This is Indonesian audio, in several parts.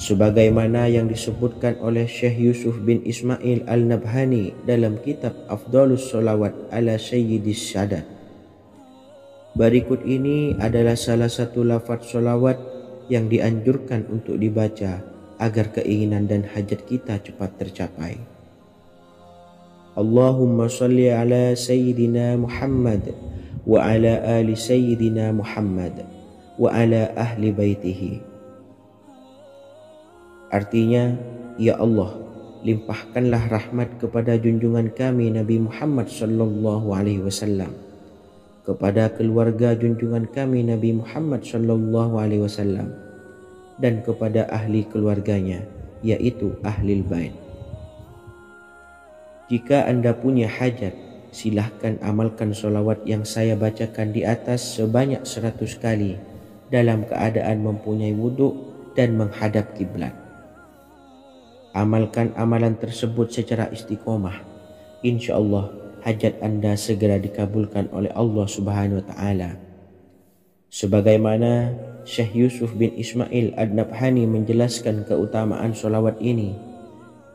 sebagaimana yang disebutkan oleh Syekh Yusuf bin Ismail Al-Nabhani dalam kitab Afdhalus Sholawat ala Sayyidis Sadat. Berikut ini adalah salah satu lafaz sholawat yang dianjurkan untuk dibaca agar keinginan dan hajat kita cepat tercapai. Allahumma salli ala Sayyidina Muhammad wa ala ali Sayyidina Muhammad wa ala ahli baitihi. Artinya, ya Allah, limpahkanlah rahmat kepada junjungan kami Nabi Muhammad sallallahu alaihi wasallam, kepada keluarga junjungan kami Nabi Muhammad sallallahu alaihi wasallam, dan kepada ahli keluarganya, yaitu ahlil bait. Jika Anda punya hajat, silahkan amalkan sholawat yang saya bacakan di atas sebanyak 100 kali dalam keadaan mempunyai wudhu dan menghadap kiblat. Amalkan amalan tersebut secara istiqomah. Insya Allah hajat Anda segera dikabulkan oleh Allah Subhanahu wa Ta'ala. Sebagaimana Syekh Yusuf bin Ismail Ad-Nabhani menjelaskan keutamaan sholawat ini,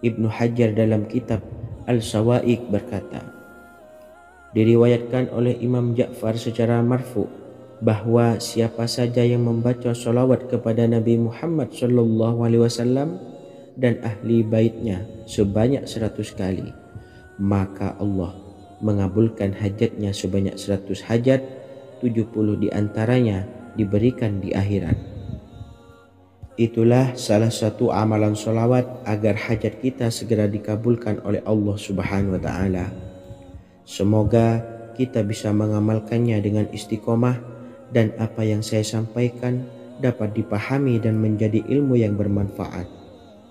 Ibnu Hajar dalam kitab Al-Sawa'iq berkata, diriwayatkan oleh Imam Ja'far secara marfu bahwa siapa saja yang membaca sholawat kepada Nabi Muhammad sallallahu alaihi wasallam dan ahli baitnya sebanyak 100 kali, maka Allah mengabulkan hajatnya sebanyak 100 hajat, 70 diantaranya diberikan di akhirat. Itulah salah satu amalan sholawat agar hajat kita segera dikabulkan oleh Allah Subhanahu wa Ta'ala. Semoga kita bisa mengamalkannya dengan istiqomah dan apa yang saya sampaikan dapat dipahami dan menjadi ilmu yang bermanfaat.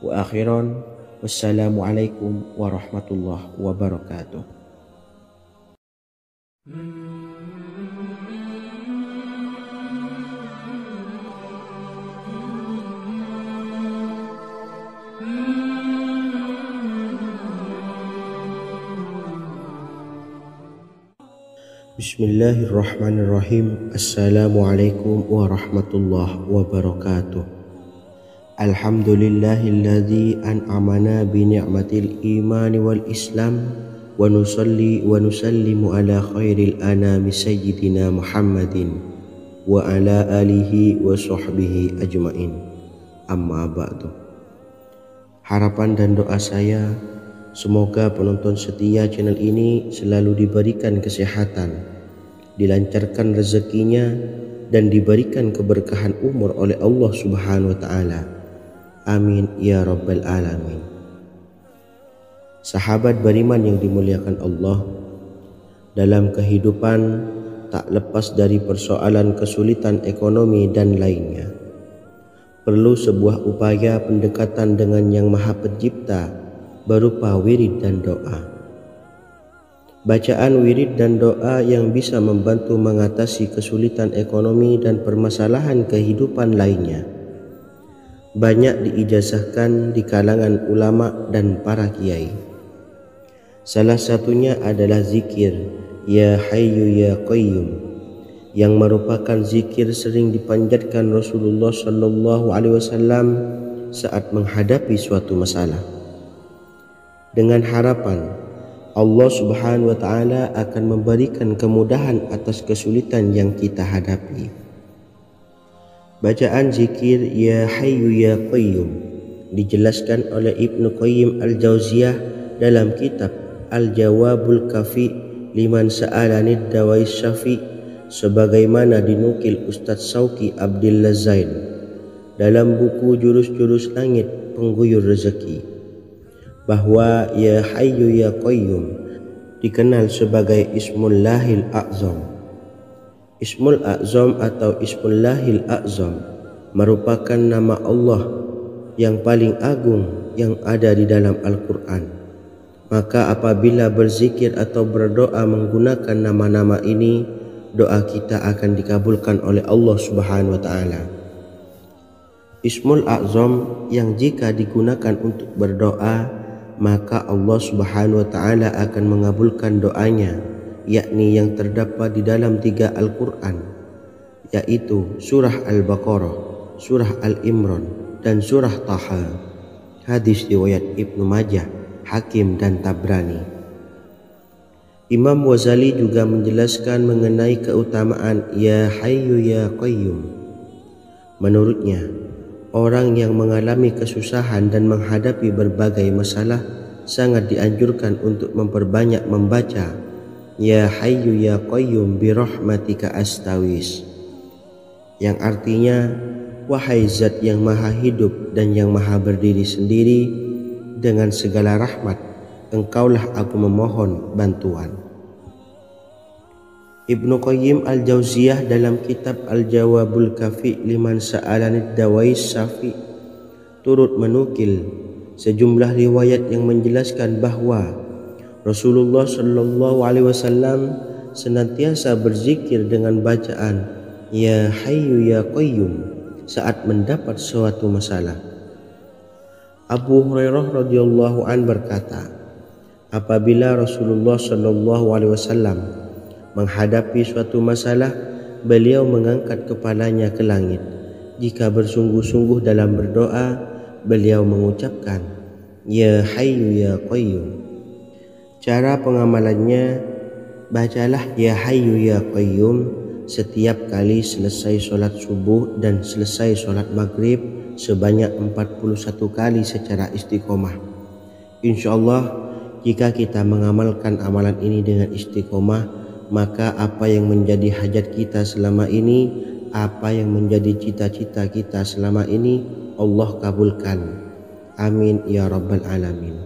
Wa akhiran, wassalamualaikum warahmatullahi wabarakatuh. Bismillahirrahmanirrahim. Assalamualaikum warahmatullahi wabarakatuh. Alhamdulillahilladzi an'amana bi ni'matil imani wal islam wa nusalli wa nusallimu ala khairil anami sayyidina Muhammadin wa ala alihi wa sahbihi ajmain. Amma ba'du. Harapan dan doa saya, semoga penonton setia channel ini selalu diberikan kesehatan, dilancarkan rezekinya, dan diberikan keberkahan umur oleh Allah Subhanahu wa Ta'ala. Amin ya rabbal alamin. Sahabat beriman yang dimuliakan Allah, dalam kehidupan tak lepas dari persoalan kesulitan ekonomi dan lainnya. Perlu sebuah upaya pendekatan dengan Yang Maha Pencipta berupa wirid dan doa. Bacaan wirid dan doa yang bisa membantu mengatasi kesulitan ekonomi dan permasalahan kehidupan lainnya banyak diijazahkan di kalangan ulama dan para kiai. Salah satunya adalah zikir Ya Hayyu Ya Qayyum, yang merupakan zikir sering dipanjatkan Rasulullah sallallahu alaihi wasallam saat menghadapi suatu masalah, dengan harapan Allah Subhanahu wa Ta'ala akan memberikan kemudahan atas kesulitan yang kita hadapi. Bacaan zikir Ya Hayyu Ya Qayyum dijelaskan oleh Ibnu Qayyim Al-Jauziyah dalam kitab Al-Jawabul Kafi liman sa'alanid dawais syafi, sebagaimana dinukil Ustadz Sauki Abdillah Zain dalam buku Jurus-Jurus Langit Pengguyur Rezeki, bahwa Ya Hayyu Ya Qayyum dikenal sebagai Ismullahil A'zam. Ismul A'zam atau Ismullahil A'zam merupakan nama Allah yang paling agung yang ada di dalam Al-Quran. Maka apabila berzikir atau berdoa menggunakan nama-nama ini, doa kita akan dikabulkan oleh Allah Subhanahu wa Ta'ala. Ismul A'zam yang jika digunakan untuk berdoa, maka Allah Subhanahu wa Ta'ala akan mengabulkan doanya, yakni yang terdapat di dalam 3 Al-Quran, yaitu surah Al-Baqarah, surah Al-Imran, dan surah Taha. Hadis riwayat Ibnu Majah, Hakim dan Tabrani. Imam Ghazali juga menjelaskan mengenai keutamaan Ya Hayyu Ya Qayyum. Menurutnya, orang yang mengalami kesusahan dan menghadapi berbagai masalah sangat dianjurkan untuk memperbanyak membaca Ya Hayyu Ya Qayyum bi rahmatika astawis, yang artinya, wahai zat yang maha hidup dan yang maha berdiri sendiri, dengan segala rahmat engkaulah aku memohon bantuan. Ibnu Qayyim al-Jauziyah dalam kitab Al-Jawabul Kafi liman sa'alanid dawais syafi turut menukil sejumlah riwayat yang menjelaskan bahwa Rasulullah Shallallahu Alaihi Wasallam senantiasa berzikir dengan bacaan Ya Hayyu Ya Qayyum saat mendapat suatu masalah. Abu Hurairah radhiyallahu an berkata, apabila Rasulullah Shallallahu Alaihi Wasallam menghadapi suatu masalah, beliau mengangkat kepalanya ke langit. Jika bersungguh-sungguh dalam berdoa, beliau mengucapkan Ya Hayyu Ya Qayyum. Cara pengamalannya, bacalah Ya Hayyu Ya Qayyum setiap kali selesai sholat subuh dan selesai sholat maghrib sebanyak 41 kali secara istiqomah. Insyaallah, jika kita mengamalkan amalan ini dengan istiqomah, maka apa yang menjadi hajat kita selama ini, apa yang menjadi cita-cita kita selama ini, Allah kabulkan. Amin ya rabbal alamin.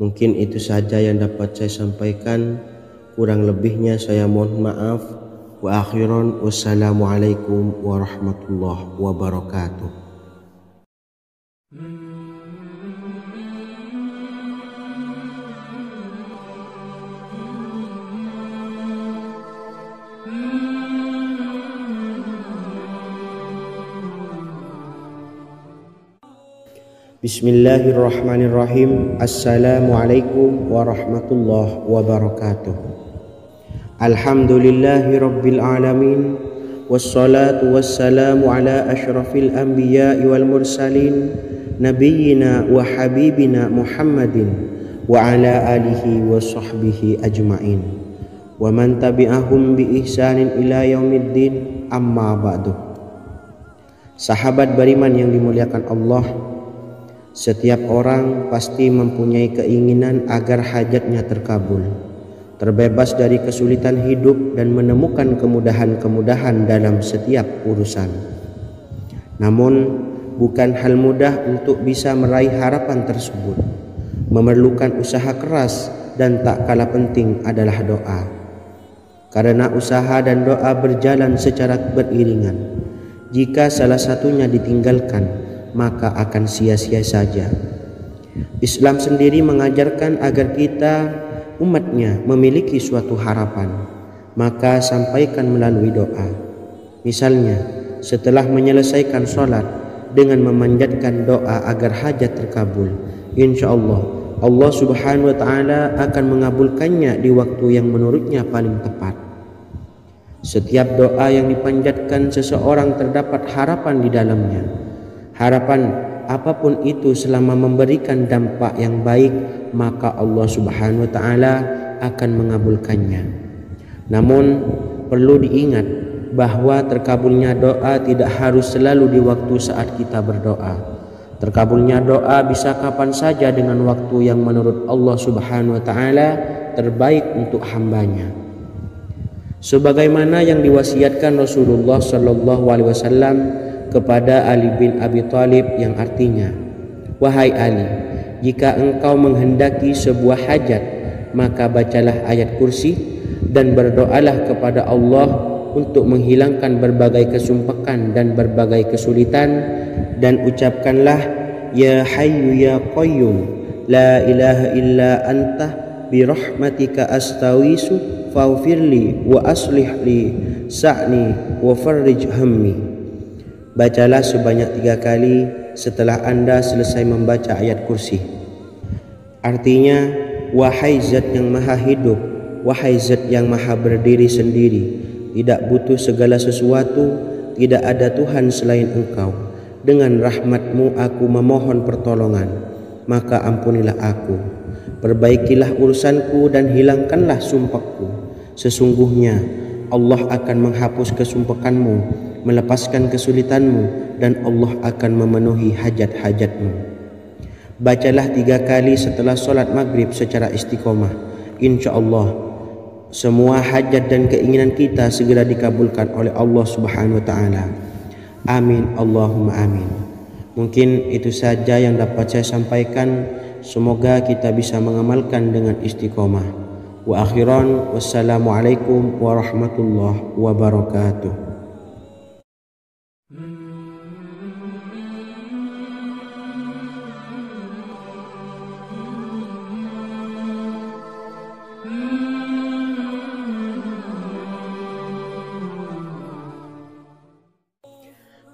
Mungkin itu saja yang dapat saya sampaikan. Kurang lebihnya saya mohon maaf. Wa akhiran, wassalamualaikum warahmatullahi wabarakatuh. Bismillahirrahmanirrahim. Assalamualaikum warahmatullahi wabarakatuh. Alhamdulillahi rabbil alamin, wassalatu wassalamu ala ashrafil anbiya'i wal mursalin, nabiyyina wa habibina Muhammadin wa ala alihi wa sahbihi ajma'in, wa man tabi'ahum bi ihsanin ila yaumiddin, amma ba'du. Sahabat beriman yang dimuliakan Allah, setiap orang pasti mempunyai keinginan agar hajatnya terkabul, terbebas dari kesulitan hidup dan menemukan kemudahan-kemudahan dalam setiap urusan. Namun, bukan hal mudah untuk bisa meraih harapan tersebut. Memerlukan usaha keras dan tak kalah penting adalah doa. Karena usaha dan doa berjalan secara beriringan. Jika salah satunya ditinggalkan, maka akan sia-sia saja. Islam sendiri mengajarkan agar kita umatnya memiliki suatu harapan, maka sampaikan melalui doa. Misalnya, setelah menyelesaikan sholat dengan memanjatkan doa agar hajat terkabul, insyaallah Allah Subhanahu wa Ta'ala akan mengabulkannya di waktu yang menurutnya paling tepat. Setiap doa yang dipanjatkan seseorang terdapat harapan di dalamnya. Harapan apapun itu selama memberikan dampak yang baik, maka Allah Subhanahu wa Ta'ala akan mengabulkannya. Namun perlu diingat bahwa terkabulnya doa tidak harus selalu di waktu saat kita berdoa. Terkabulnya doa bisa kapan saja dengan waktu yang menurut Allah Subhanahu wa Ta'ala terbaik untuk hambanya. Sebagaimana yang diwasiatkan Rasulullah Shallallahu Alaihi Wasallam kepada Ali bin Abi Thalib, yang artinya, wahai Ali, jika engkau menghendaki sebuah hajat, maka bacalah ayat kursi dan berdoalah kepada Allah untuk menghilangkan berbagai kesumpakan dan berbagai kesulitan, dan ucapkanlah Ya Hayyu Ya Qayyum, la ilaha illa anta bi rahmatika astawisu faghfirli wa aslih li sa'ni wa farrij hammi. Bacalah sebanyak 3 kali setelah Anda selesai membaca ayat kursi. Artinya, wahai zat yang maha hidup, wahai zat yang maha berdiri sendiri, tidak butuh segala sesuatu, tidak ada Tuhan selain engkau, Dengan rahmat-Mu aku memohon pertolongan, maka ampunilah aku. Perbaikilah urusanku dan hilangkanlah sumpahku. Sesungguhnya Allah akan menghapus kesumpahanmu, melepaskan kesulitanmu, dan Allah akan memenuhi hajat-hajatmu. Bacalah 3 kali setelah solat maghrib secara istiqomah. Insya Allah semua hajat dan keinginan kita segera dikabulkan oleh Allah Subhanahu wa Ta'ala. Amin Allahumma amin. Mungkin itu saja yang dapat saya sampaikan. Semoga kita bisa mengamalkan dengan istiqomah. Wa akhiran, wassalamualaikum warahmatullahi wabarakatuh.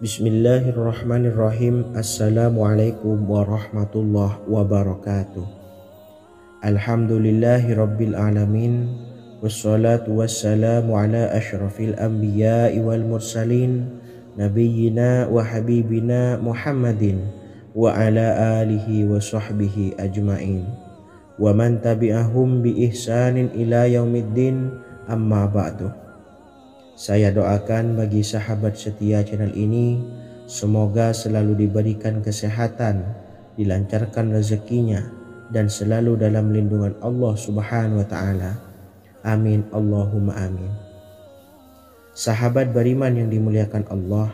Bismillahirrahmanirrahim. Assalamualaikum warahmatullahi wabarakatuh. Alhamdulillahi rabbil alamin. Wassalatu wassalamu ala ashrafil anbiya'i wal mursalin, nabiyyina wa habibina Muhammadin wa ala alihi wa sahbihi ajma'in, wa man tabi'ahum bi ihsanin ila yaumiddin, amma ba'du. Saya doakan bagi sahabat setia channel ini, semoga selalu diberikan kesehatan, dilancarkan rezekinya, dan selalu dalam lindungan Allah Subhanahu wa Ta'ala. Amin Allahumma amin. Sahabat beriman yang dimuliakan Allah,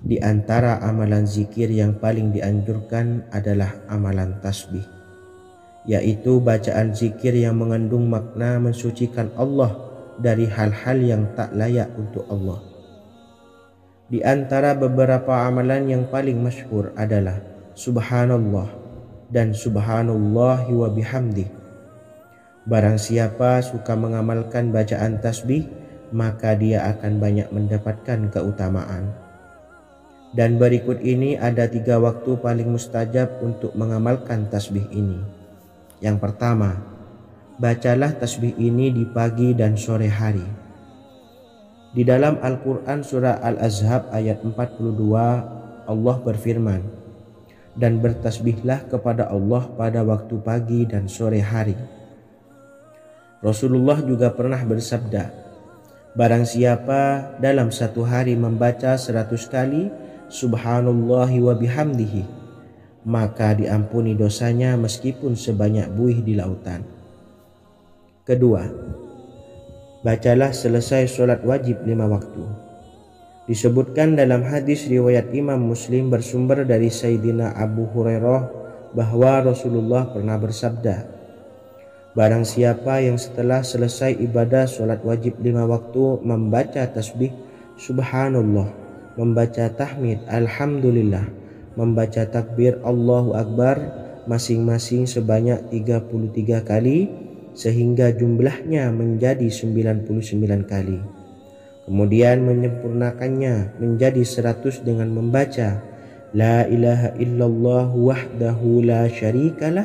di antara amalan zikir yang paling dianjurkan adalah amalan tasbih, yaitu bacaan zikir yang mengandung makna mensucikan Allah dari hal-hal yang tak layak untuk Allah. Di antara beberapa amalan yang paling masyhur adalah Subhanallah dan Subhanallahi wa bihamdih. Barang siapa suka mengamalkan bacaan tasbih, maka dia akan banyak mendapatkan keutamaan. Dan berikut ini ada 3 waktu paling mustajab untuk mengamalkan tasbih ini. Yang pertama, bacalah tasbih ini di pagi dan sore hari. Di dalam Al-Quran surah Al-Ahzab ayat 42, Allah berfirman, dan bertasbihlah kepada Allah pada waktu pagi dan sore hari. Rasulullah juga pernah bersabda, barang siapa dalam satu hari membaca 100 kali Subhanallahi wa bihamdihi, maka diampuni dosanya meskipun sebanyak buih di lautan. Kedua, bacalah selesai sholat wajib 5 waktu. Disebutkan dalam hadis riwayat Imam Muslim bersumber dari Sayyidina Abu Hurairah bahwa Rasulullah pernah bersabda, barang siapa yang setelah selesai ibadah sholat wajib 5 waktu membaca tasbih Subhanallah, membaca tahmid Alhamdulillah, membaca takbir Allahu Akbar masing-masing sebanyak 33 kali, sehingga jumlahnya menjadi 99 kali. Kemudian menyempurnakannya menjadi 100 dengan membaca La ilaha illallah wahdahu la syarikalah,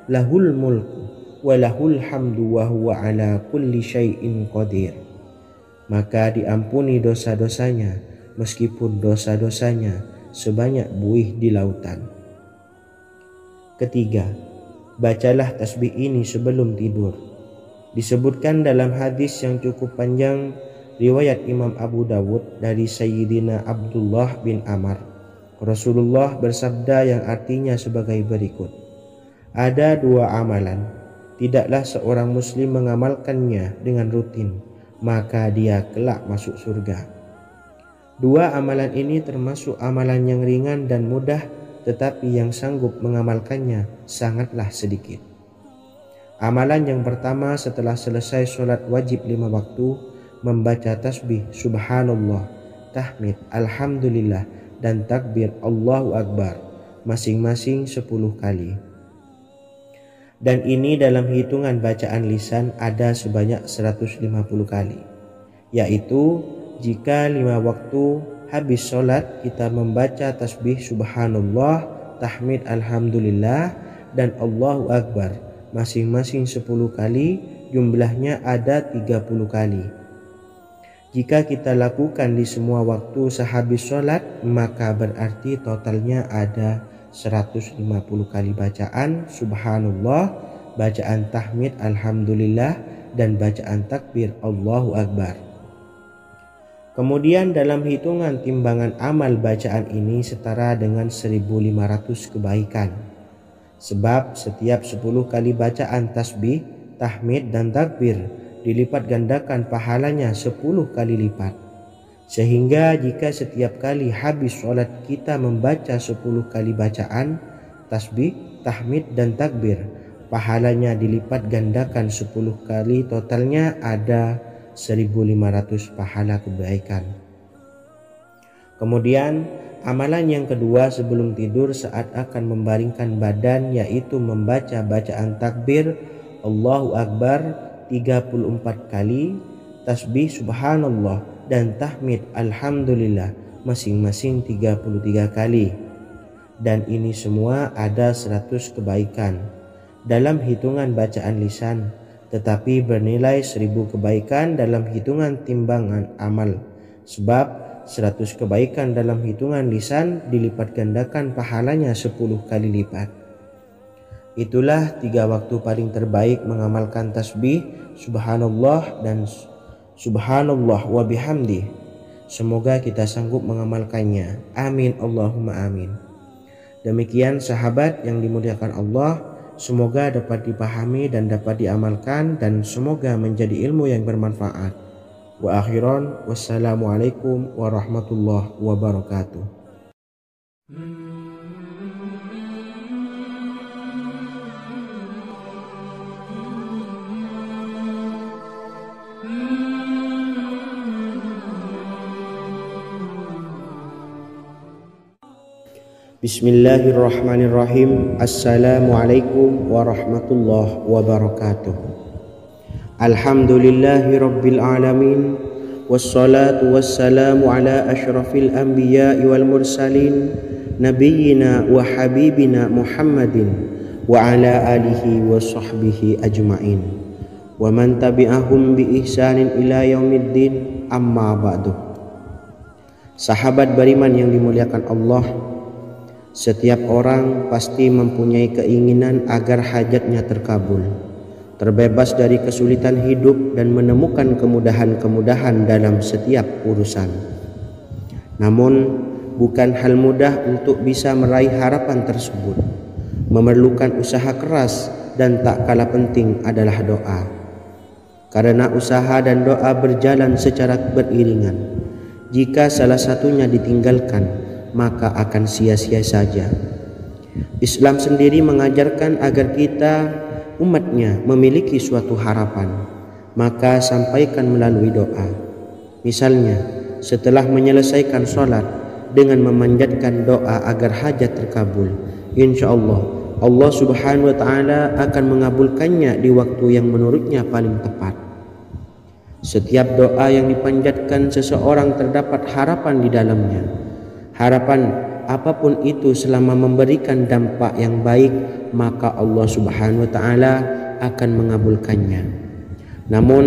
lahul mulku wa lahul hamdu wa huwa ala kulli syai'in qadir. Maka diampuni dosa-dosanya meskipun dosa-dosanya sebanyak buih di lautan. Ketiga, bacalah tasbih ini sebelum tidur. Disebutkan dalam hadis yang cukup panjang riwayat Imam Abu Dawud dari Sayyidina Abdullah bin Amr, Rasulullah bersabda yang artinya sebagai berikut, ada 2 amalan, tidaklah seorang muslim mengamalkannya dengan rutin, maka dia kelak masuk surga. 2 amalan ini termasuk amalan yang ringan dan mudah, tetapi yang sanggup mengamalkannya sangatlah sedikit. Amalan yang pertama setelah selesai sholat wajib 5 waktu, membaca tasbih Subhanallah, tahmid Alhamdulillah, dan takbir Allahu Akbar masing-masing 10 kali. Dan ini dalam hitungan bacaan lisan ada sebanyak 150 kali, yaitu jika 5 waktu habis sholat kita membaca tasbih Subhanallah, tahmid Alhamdulillah, dan Allahu Akbar masing-masing 10 kali, jumlahnya ada 30 kali. Jika kita lakukan di semua waktu sehabis sholat, maka berarti totalnya ada 150 kali bacaan subhanallah, bacaan tahmid alhamdulillah, dan bacaan takbir Allahu Akbar. Kemudian dalam hitungan timbangan amal bacaan ini setara dengan 1500 kebaikan. Sebab setiap 10 kali bacaan tasbih, tahmid, dan takbir dilipat gandakan pahalanya 10 kali lipat. Sehingga jika setiap kali habis sholat kita membaca 10 kali bacaan tasbih, tahmid, dan takbir, pahalanya dilipat gandakan 10 kali, totalnya ada 1500 pahala kebaikan. Kemudian amalan yang kedua sebelum tidur saat akan membaringkan badan, yaitu membaca bacaan takbir Allahu Akbar 34 kali, tasbih subhanallah, dan tahmid alhamdulillah masing-masing 33 kali. Dan ini semua ada 100 kebaikan dalam hitungan bacaan lisan, tetapi bernilai 1000 kebaikan dalam hitungan timbangan amal. Sebab 100 kebaikan dalam hitungan lisan dilipat gandakan pahalanya 10 kali lipat. Itulah 3 waktu paling terbaik mengamalkan tasbih subhanallah dan subhanallah wa bihamdi. Semoga kita sanggup mengamalkannya. Amin Allahumma amin. Demikian sahabat yang dimuliakan Allah, semoga dapat dipahami dan dapat diamalkan, dan semoga menjadi ilmu yang bermanfaat. Wa akhiran, wassalamualaikum warahmatullahi wabarakatuh. Bismillahirrahmanirrahim. Assalamualaikum warahmatullahi wabarakatuh. Alhamdulillahi rabbil alamin, wassalatu wassalamu ala ashrafil anbiya'i wal mursalin, nabiyyina wa habibina Muhammadin wa ala alihi wa sahbihi ajma'in, wa man tabi'ahum bi ihsanin ila yaumiddin, amma ba'du. Sahabat beriman yang dimuliakan Allah, setiap orang pasti mempunyai keinginan agar hajatnya terkabul, terbebas dari kesulitan hidup, dan menemukan kemudahan-kemudahan dalam setiap urusan. Namun, bukan hal mudah untuk bisa meraih harapan tersebut. Memerlukan usaha keras, dan tak kalah penting adalah doa. Karena usaha dan doa berjalan secara beriringan. Jika salah satunya ditinggalkan, maka akan sia-sia saja. Islam sendiri mengajarkan agar kita, umatnya, memiliki suatu harapan, maka sampaikan melalui doa. Misalnya, setelah menyelesaikan sholat, dengan memanjatkan doa agar hajat terkabul, insya Allah subhanahu wa ta'ala akan mengabulkannya di waktu yang menurutnya paling tepat. Setiap doa yang dipanjatkan seseorang terdapat harapan di dalamnya. Harapan apapun itu selama memberikan dampak yang baik, maka Allah subhanahu wa ta'ala akan mengabulkannya. Namun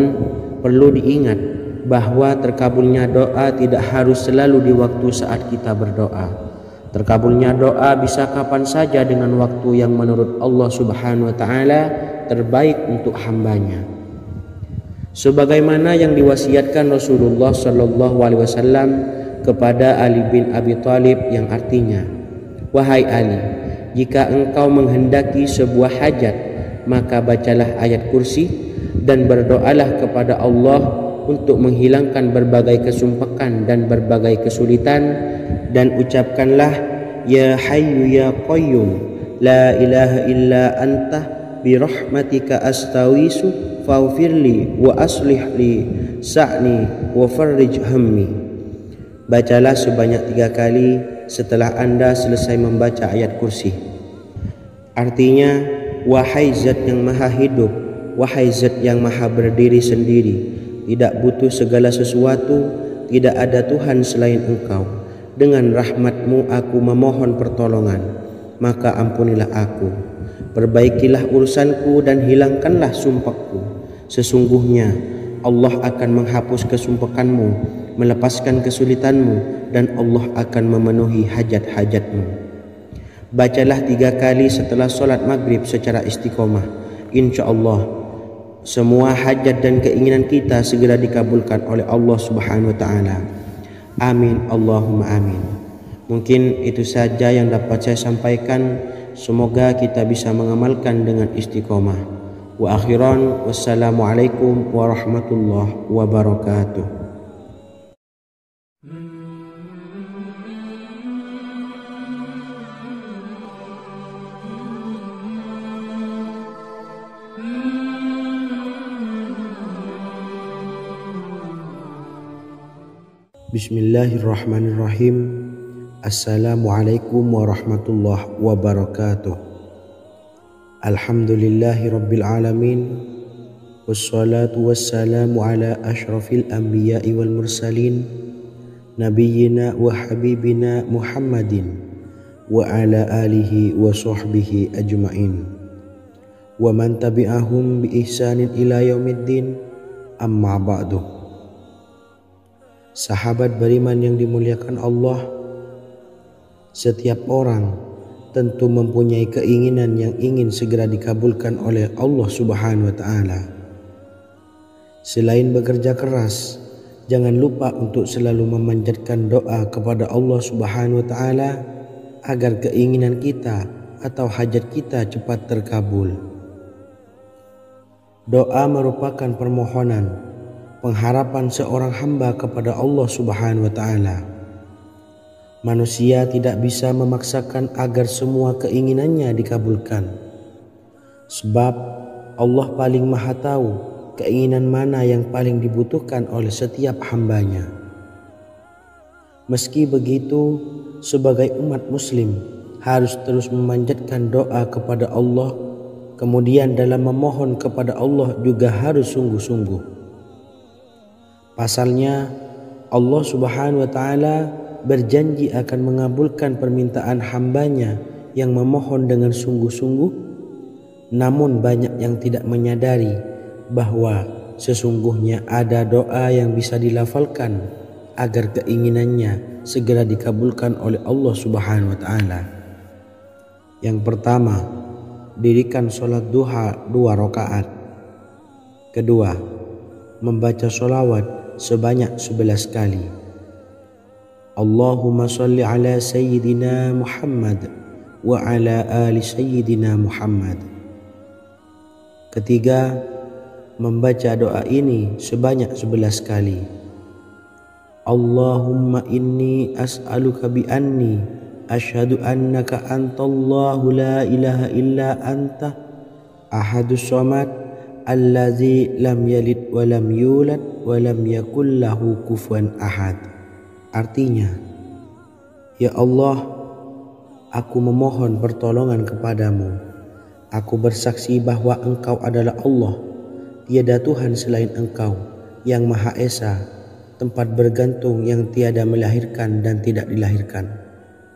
perlu diingat bahwa terkabulnya doa tidak harus selalu di waktu saat kita berdoa. Terkabulnya doa bisa kapan saja dengan waktu yang menurut Allah subhanahu wa ta'ala terbaik untuk hambanya. Sebagaimana yang diwasiatkan Rasulullah sallallahu alaihi wasallam kepada Ali bin Abi Thalib, yang artinya, wahai Ali, jika engkau menghendaki sebuah hajat, maka bacalah ayat kursi dan berdoalah kepada Allah untuk menghilangkan berbagai kesumpakan dan berbagai kesulitan, dan ucapkanlah, ya hayyu ya qayyum la ilaha illa anta birahmatika astawisu faghfirli wa aslih li sa'ni wa farrij hammi. Bacalah sebanyak 3 kali setelah Anda selesai membaca ayat kursi. Artinya, wahai zat yang maha hidup, wahai zat yang maha berdiri sendiri, tidak butuh segala sesuatu, tidak ada Tuhan selain Engkau. Dengan rahmat-Mu aku memohon pertolongan, maka ampunilah aku. Perbaikilah urusanku dan hilangkanlah sumpahku. Sesungguhnya Allah akan menghapus kesumpekanmu, melepaskan kesulitanmu, dan Allah akan memenuhi hajat-hajatmu. Bacalah 3 kali setelah solat maghrib secara istiqomah. Insya Allah semua hajat dan keinginan kita segera dikabulkan oleh Allah Subhanahu wa Ta'ala. Amin Allahumma amin. Mungkin itu saja yang dapat saya sampaikan. Semoga kita bisa mengamalkan dengan istiqomah. Wa akhiran, wassalamualaikum warahmatullahi wabarakatuh. Bismillahirrahmanirrahim. Assalamualaikum warahmatullahi wabarakatuh. Alhamdulillahi rabbil alamin. Wassalatu wassalamu ala ashrafil anbiya'i wal mursalin, nabiyyina wa habibina Muhammadin wa ala alihi wa sahbihi ajma'in wa man tabi'ahum bi ihsanin ila yaumiddin, amma ba'du. Sahabat beriman yang dimuliakan Allah, setiap orang tentu mempunyai keinginan yang ingin segera dikabulkan oleh Allah Subhanahu wa Ta'ala. Selain bekerja keras, jangan lupa untuk selalu memanjatkan doa kepada Allah Subhanahu wa Ta'ala agar keinginan kita atau hajat kita cepat terkabul. Doa merupakan permohonan, pengharapan seorang hamba kepada Allah Subhanahu wa Ta'ala. Manusia tidak bisa memaksakan agar semua keinginannya dikabulkan, sebab Allah paling maha tahu keinginan mana yang paling dibutuhkan oleh setiap hambanya. Meski begitu, sebagai umat muslim harus terus memanjatkan doa kepada Allah, kemudian dalam memohon kepada Allah juga harus sungguh-sungguh. Pasalnya Allah Subhanahu wa Ta'ala berjanji akan mengabulkan permintaan hambanya yang memohon dengan sungguh-sungguh. Namun banyak yang tidak menyadari bahwa sesungguhnya ada doa yang bisa dilafalkan agar keinginannya segera dikabulkan oleh Allah Subhanahu wa Ta'ala. Yang pertama, dirikan sholat duha 2 rakaat. Kedua, membaca sholawat sebanyak 11 kali. Allahumma salli ala Sayyidina Muhammad wa ala ali Sayyidina Muhammad. Ketiga, membaca doa ini sebanyak 11 kali. Allahumma inni as'aluka bi anni asyhadu annaka antallahu la ilaha illa anta ahadus samad allazi lam yalid wa lam yulad wa lam yakul lahu kufuwan ahad. Artinya, ya Allah, aku memohon pertolongan kepadamu. Aku bersaksi bahwa Engkau adalah Allah, tiada Tuhan selain Engkau, yang Maha Esa, tempat bergantung yang tiada melahirkan dan tidak dilahirkan,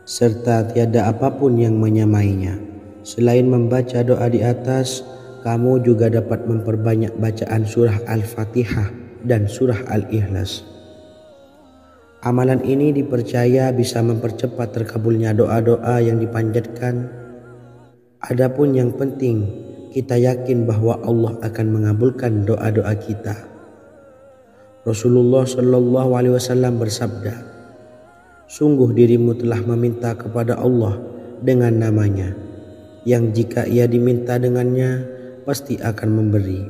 serta tiada apapun yang menyamainya. Selain membaca doa di atas, kamu juga dapat memperbanyak bacaan surah Al-Fatihah dan surah Al-Ikhlas. Amalan ini dipercaya bisa mempercepat terkabulnya doa-doa yang dipanjatkan. Adapun yang penting, kita yakin bahwa Allah akan mengabulkan doa-doa kita. Rasulullah Shallallahu Alaihi Wasallam bersabda, sungguh dirimu telah meminta kepada Allah dengan namanya, yang jika ia diminta dengannya, pasti akan memberi,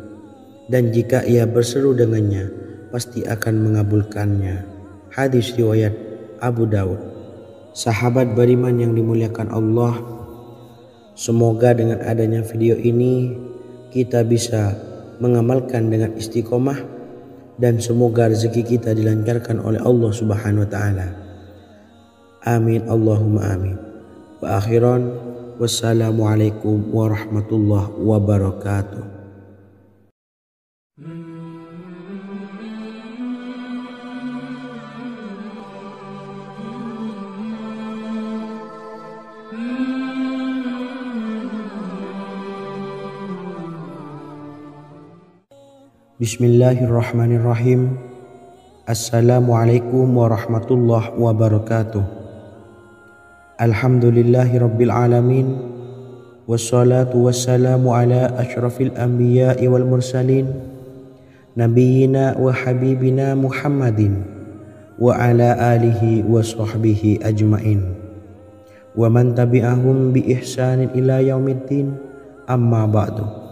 dan jika ia berseru dengannya, pasti akan mengabulkannya. Hadis riwayat Abu Daud. Sahabat beriman yang dimuliakan Allah, semoga dengan adanya video ini kita bisa mengamalkan dengan istiqomah, dan semoga rezeki kita dilancarkan oleh Allah Subhanahu wa Ta'ala. Amin Allahumma amin. Wa akhiran, wassalamualaikum warahmatullahi wabarakatuh. Bismillahirrahmanirrahim. Assalamualaikum warahmatullahi wabarakatuh. Alhamdulillahi rabbil alamin. Wassalatu wassalamu ala asyrafil anbiya'i wal mursalin, nabiyyina wa habibina Muhammadin wa ala alihi wa sahbihi ajmain, wa man tabi'ahum bi ihsanin ila yaumiddin, amma ba'du.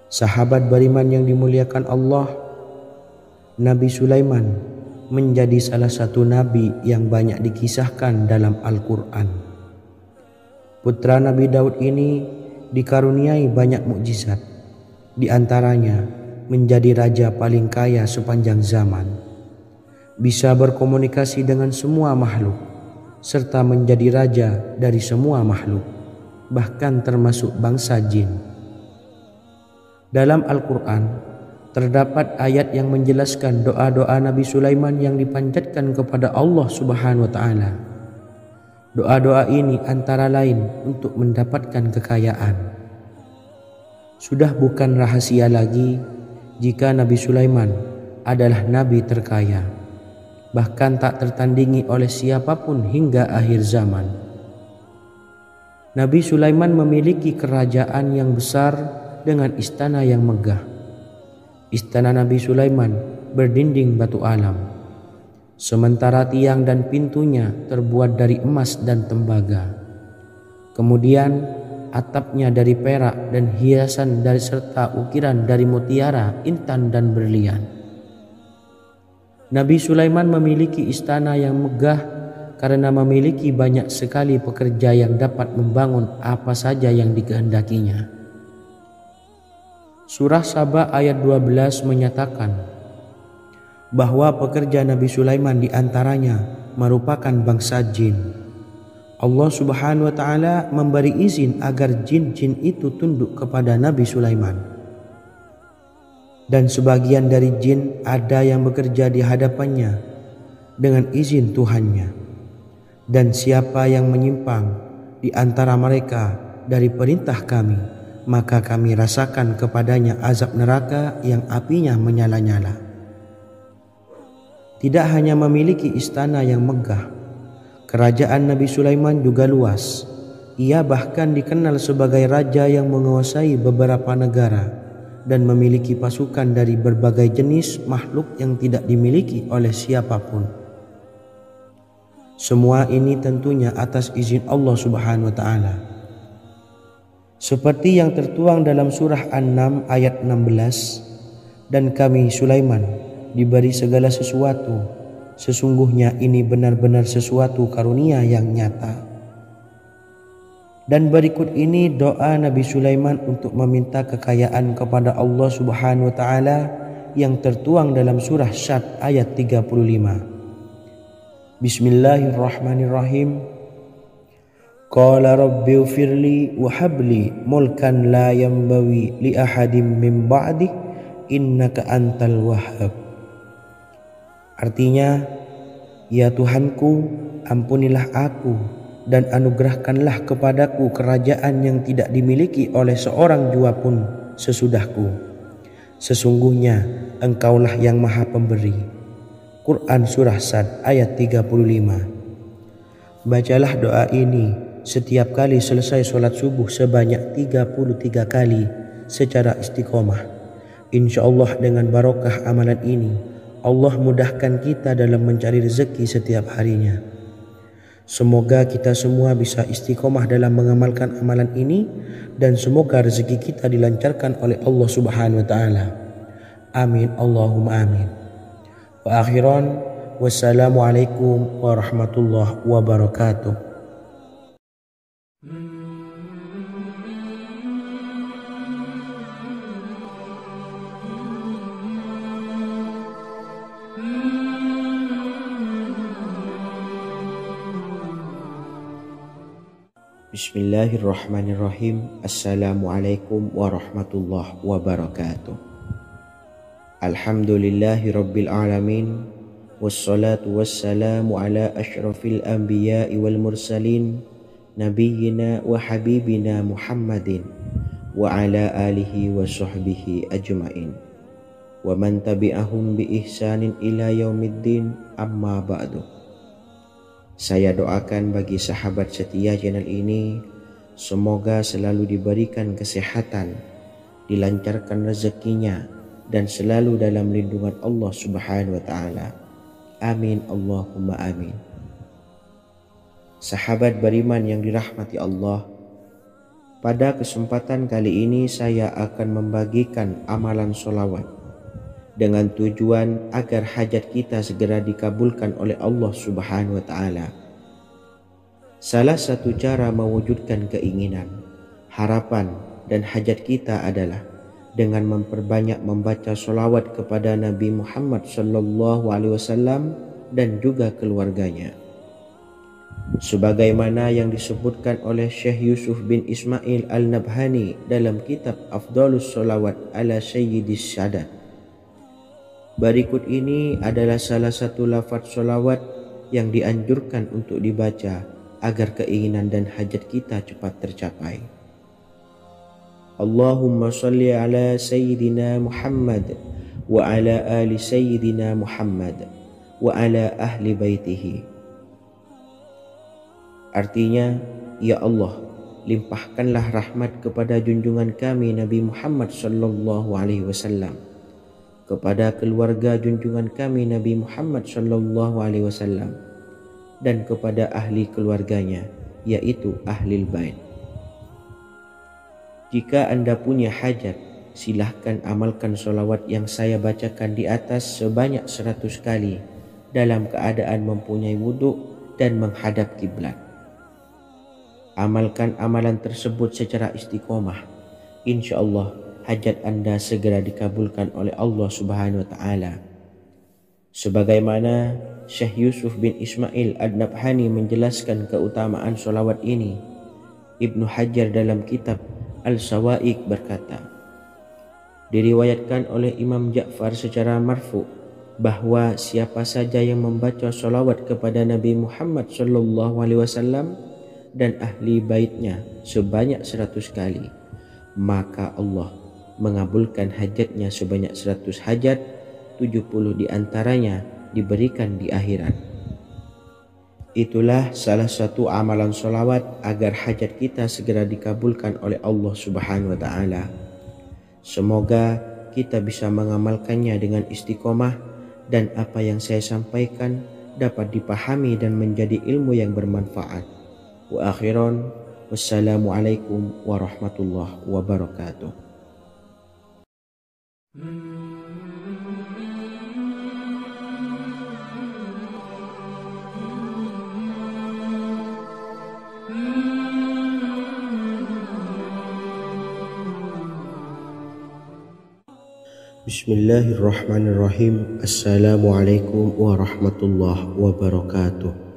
Sahabat beriman yang dimuliakan Allah, Nabi Sulaiman menjadi salah satu nabi yang banyak dikisahkan dalam Al-Quran. Putra Nabi Daud ini dikaruniai banyak mukjizat, di antaranya menjadi raja paling kaya sepanjang zaman, bisa berkomunikasi dengan semua makhluk, serta menjadi raja dari semua makhluk, bahkan termasuk bangsa jin. Dalam Al-Quran terdapat ayat yang menjelaskan doa-doa Nabi Sulaiman yang dipanjatkan kepada Allah Subhanahu wa Ta'ala. Doa-doa ini antara lain untuk mendapatkan kekayaan. Sudah bukan rahasia lagi jika Nabi Sulaiman adalah nabi terkaya, bahkan tak tertandingi oleh siapapun hingga akhir zaman. Nabi Sulaiman memiliki kerajaan yang besar dengan istana yang megah. Istana Nabi Sulaiman berdinding batu alam, sementara tiang dan pintunya terbuat dari emas dan tembaga. Kemudian atapnya dari perak dan hiasan dari serta ukiran dari mutiara, intan dan berlian. Nabi Sulaiman memiliki istana yang megah karena memiliki banyak sekali pekerja yang dapat membangun apa saja yang dikehendakinya. Surah Saba ayat 12 menyatakan bahwa pekerja Nabi Sulaiman diantaranya merupakan bangsa jin. Allah Subhanahu wa Ta'ala memberi izin agar jin-jin itu tunduk kepada Nabi Sulaiman. Dan sebagian dari jin ada yang bekerja di hadapannya dengan izin Tuhannya. Dan siapa yang menyimpang di antara mereka dari perintah kami, maka kami rasakan kepadanya azab neraka yang apinya menyala-nyala. Tidak hanya memiliki istana yang megah, kerajaan Nabi Sulaiman juga luas. Ia bahkan dikenal sebagai raja yang menguasai beberapa negara dan memiliki pasukan dari berbagai jenis makhluk yang tidak dimiliki oleh siapapun. Semua ini tentunya atas izin Allah Subhanahu wa Ta'ala. Seperti yang tertuang dalam surah An-Naml ayat 16, dan kami Sulaiman diberi segala sesuatu, sesungguhnya ini benar-benar sesuatu karunia yang nyata. Dan berikut ini doa Nabi Sulaiman untuk meminta kekayaan kepada Allah Subhanahu wa Ta'ala yang tertuang dalam surah Syad ayat 35. Bismillahirrahmanirrahim. Qala rabbi ufirli wa habli mulkan la yambawi li ahadim min ba'di innaka antal wahhab. Artinya, ya Tuhanku, ampunilah aku dan anugerahkanlah kepadaku kerajaan yang tidak dimiliki oleh seorang jua pun sesudahku. Sesungguhnya Engkaulah yang Maha Pemberi. Quran Surah Sad ayat 35. Bacalah doa ini setiap kali selesai sholat subuh sebanyak 33 kali secara istiqomah. Insya Allah dengan barokah amalan ini, Allah mudahkan kita dalam mencari rezeki setiap harinya. Semoga kita semua bisa istiqomah dalam mengamalkan amalan ini, dan semoga rezeki kita dilancarkan oleh Allah Subhanahu wa Ta'ala. Amin Allahumma amin. Wa akhiran, wassalamualaikum warahmatullahi wabarakatuh. Bismillahirrahmanirrahim. Assalamualaikum warahmatullahi wabarakatuh. Alhamdulillahi rabbil alamin. Wassalatu wassalamu ala asyrafil anbiya'i wal mursalin, nabiyyina wa habibina Muhammadin wa ala alihi wa sahbihi ajma'in wa man tabi'ahum bi ihsanin ila yaumiddin, amma ba'du. Saya doakan bagi sahabat setia channel ini, semoga selalu diberikan kesehatan, dilancarkan rezekinya, dan selalu dalam lindungan Allah Subhanahu wa Ta'ala. Amin Allahumma amin. Sahabat beriman yang dirahmati Allah, pada kesempatan kali ini saya akan membagikan amalan sholawat dengan tujuan agar hajat kita segera dikabulkan oleh Allah Subhanahu wa Ta'ala. Salah satu cara mewujudkan keinginan, harapan, dan hajat kita adalah dengan memperbanyak membaca sholawat kepada Nabi Muhammad SAW dan juga keluarganya. Sebagaimana yang disebutkan oleh Syekh Yusuf bin Ismail Al-Nabhani dalam kitab Afdalus Sholawat ala Sayyidis Sadat. Berikut ini adalah salah satu lafaz sholawat yang dianjurkan untuk dibaca agar keinginan dan hajat kita cepat tercapai. Allahumma salli ala Sayyidina Muhammad wa ala ali Sayyidina Muhammad wa ala ahli baitihi. Artinya, ya Allah, limpahkanlah rahmat kepada junjungan kami Nabi Muhammad sallallahu alaihi wasallam, kepada keluarga junjungan kami Nabi Muhammad sallallahu alaihi wasallam, dan kepada ahli keluarganya, yaitu ahlil bait. Jika Anda punya hajat, silahkan amalkan sholawat yang saya bacakan di atas sebanyak 100 kali dalam keadaan mempunyai wudhu dan menghadap kiblat. Amalkan amalan tersebut secara istiqomah. Insya Allah hajat Anda segera dikabulkan oleh Allah Subhanahu wa Ta'ala. Sebagaimana Syekh Yusuf bin Ismail Ad-Nabhani menjelaskan keutamaan sholawat ini, Ibnu Hajar dalam kitab Al-Sawa'iq berkata, diriwayatkan oleh Imam Ja'far secara marfu bahwa siapa saja yang membaca sholawat kepada Nabi Muhammad SAW dan ahli baitnya sebanyak 100 kali, maka Allah mengabulkan hajatnya sebanyak 100 hajat, 70 diantaranya diberikan di akhirat. Itulah salah satu amalan sholawat agar hajat kita segera dikabulkan oleh Allah Subhanahu wa Ta'ala. Semoga kita bisa mengamalkannya dengan istiqomah dan apa yang saya sampaikan dapat dipahami dan menjadi ilmu yang bermanfaat. Wa akhiran, wassalamualaikum warahmatullahi wabarakatuh. Bismillahirrahmanirrahim. Assalamualaikum warahmatullahi wabarakatuh.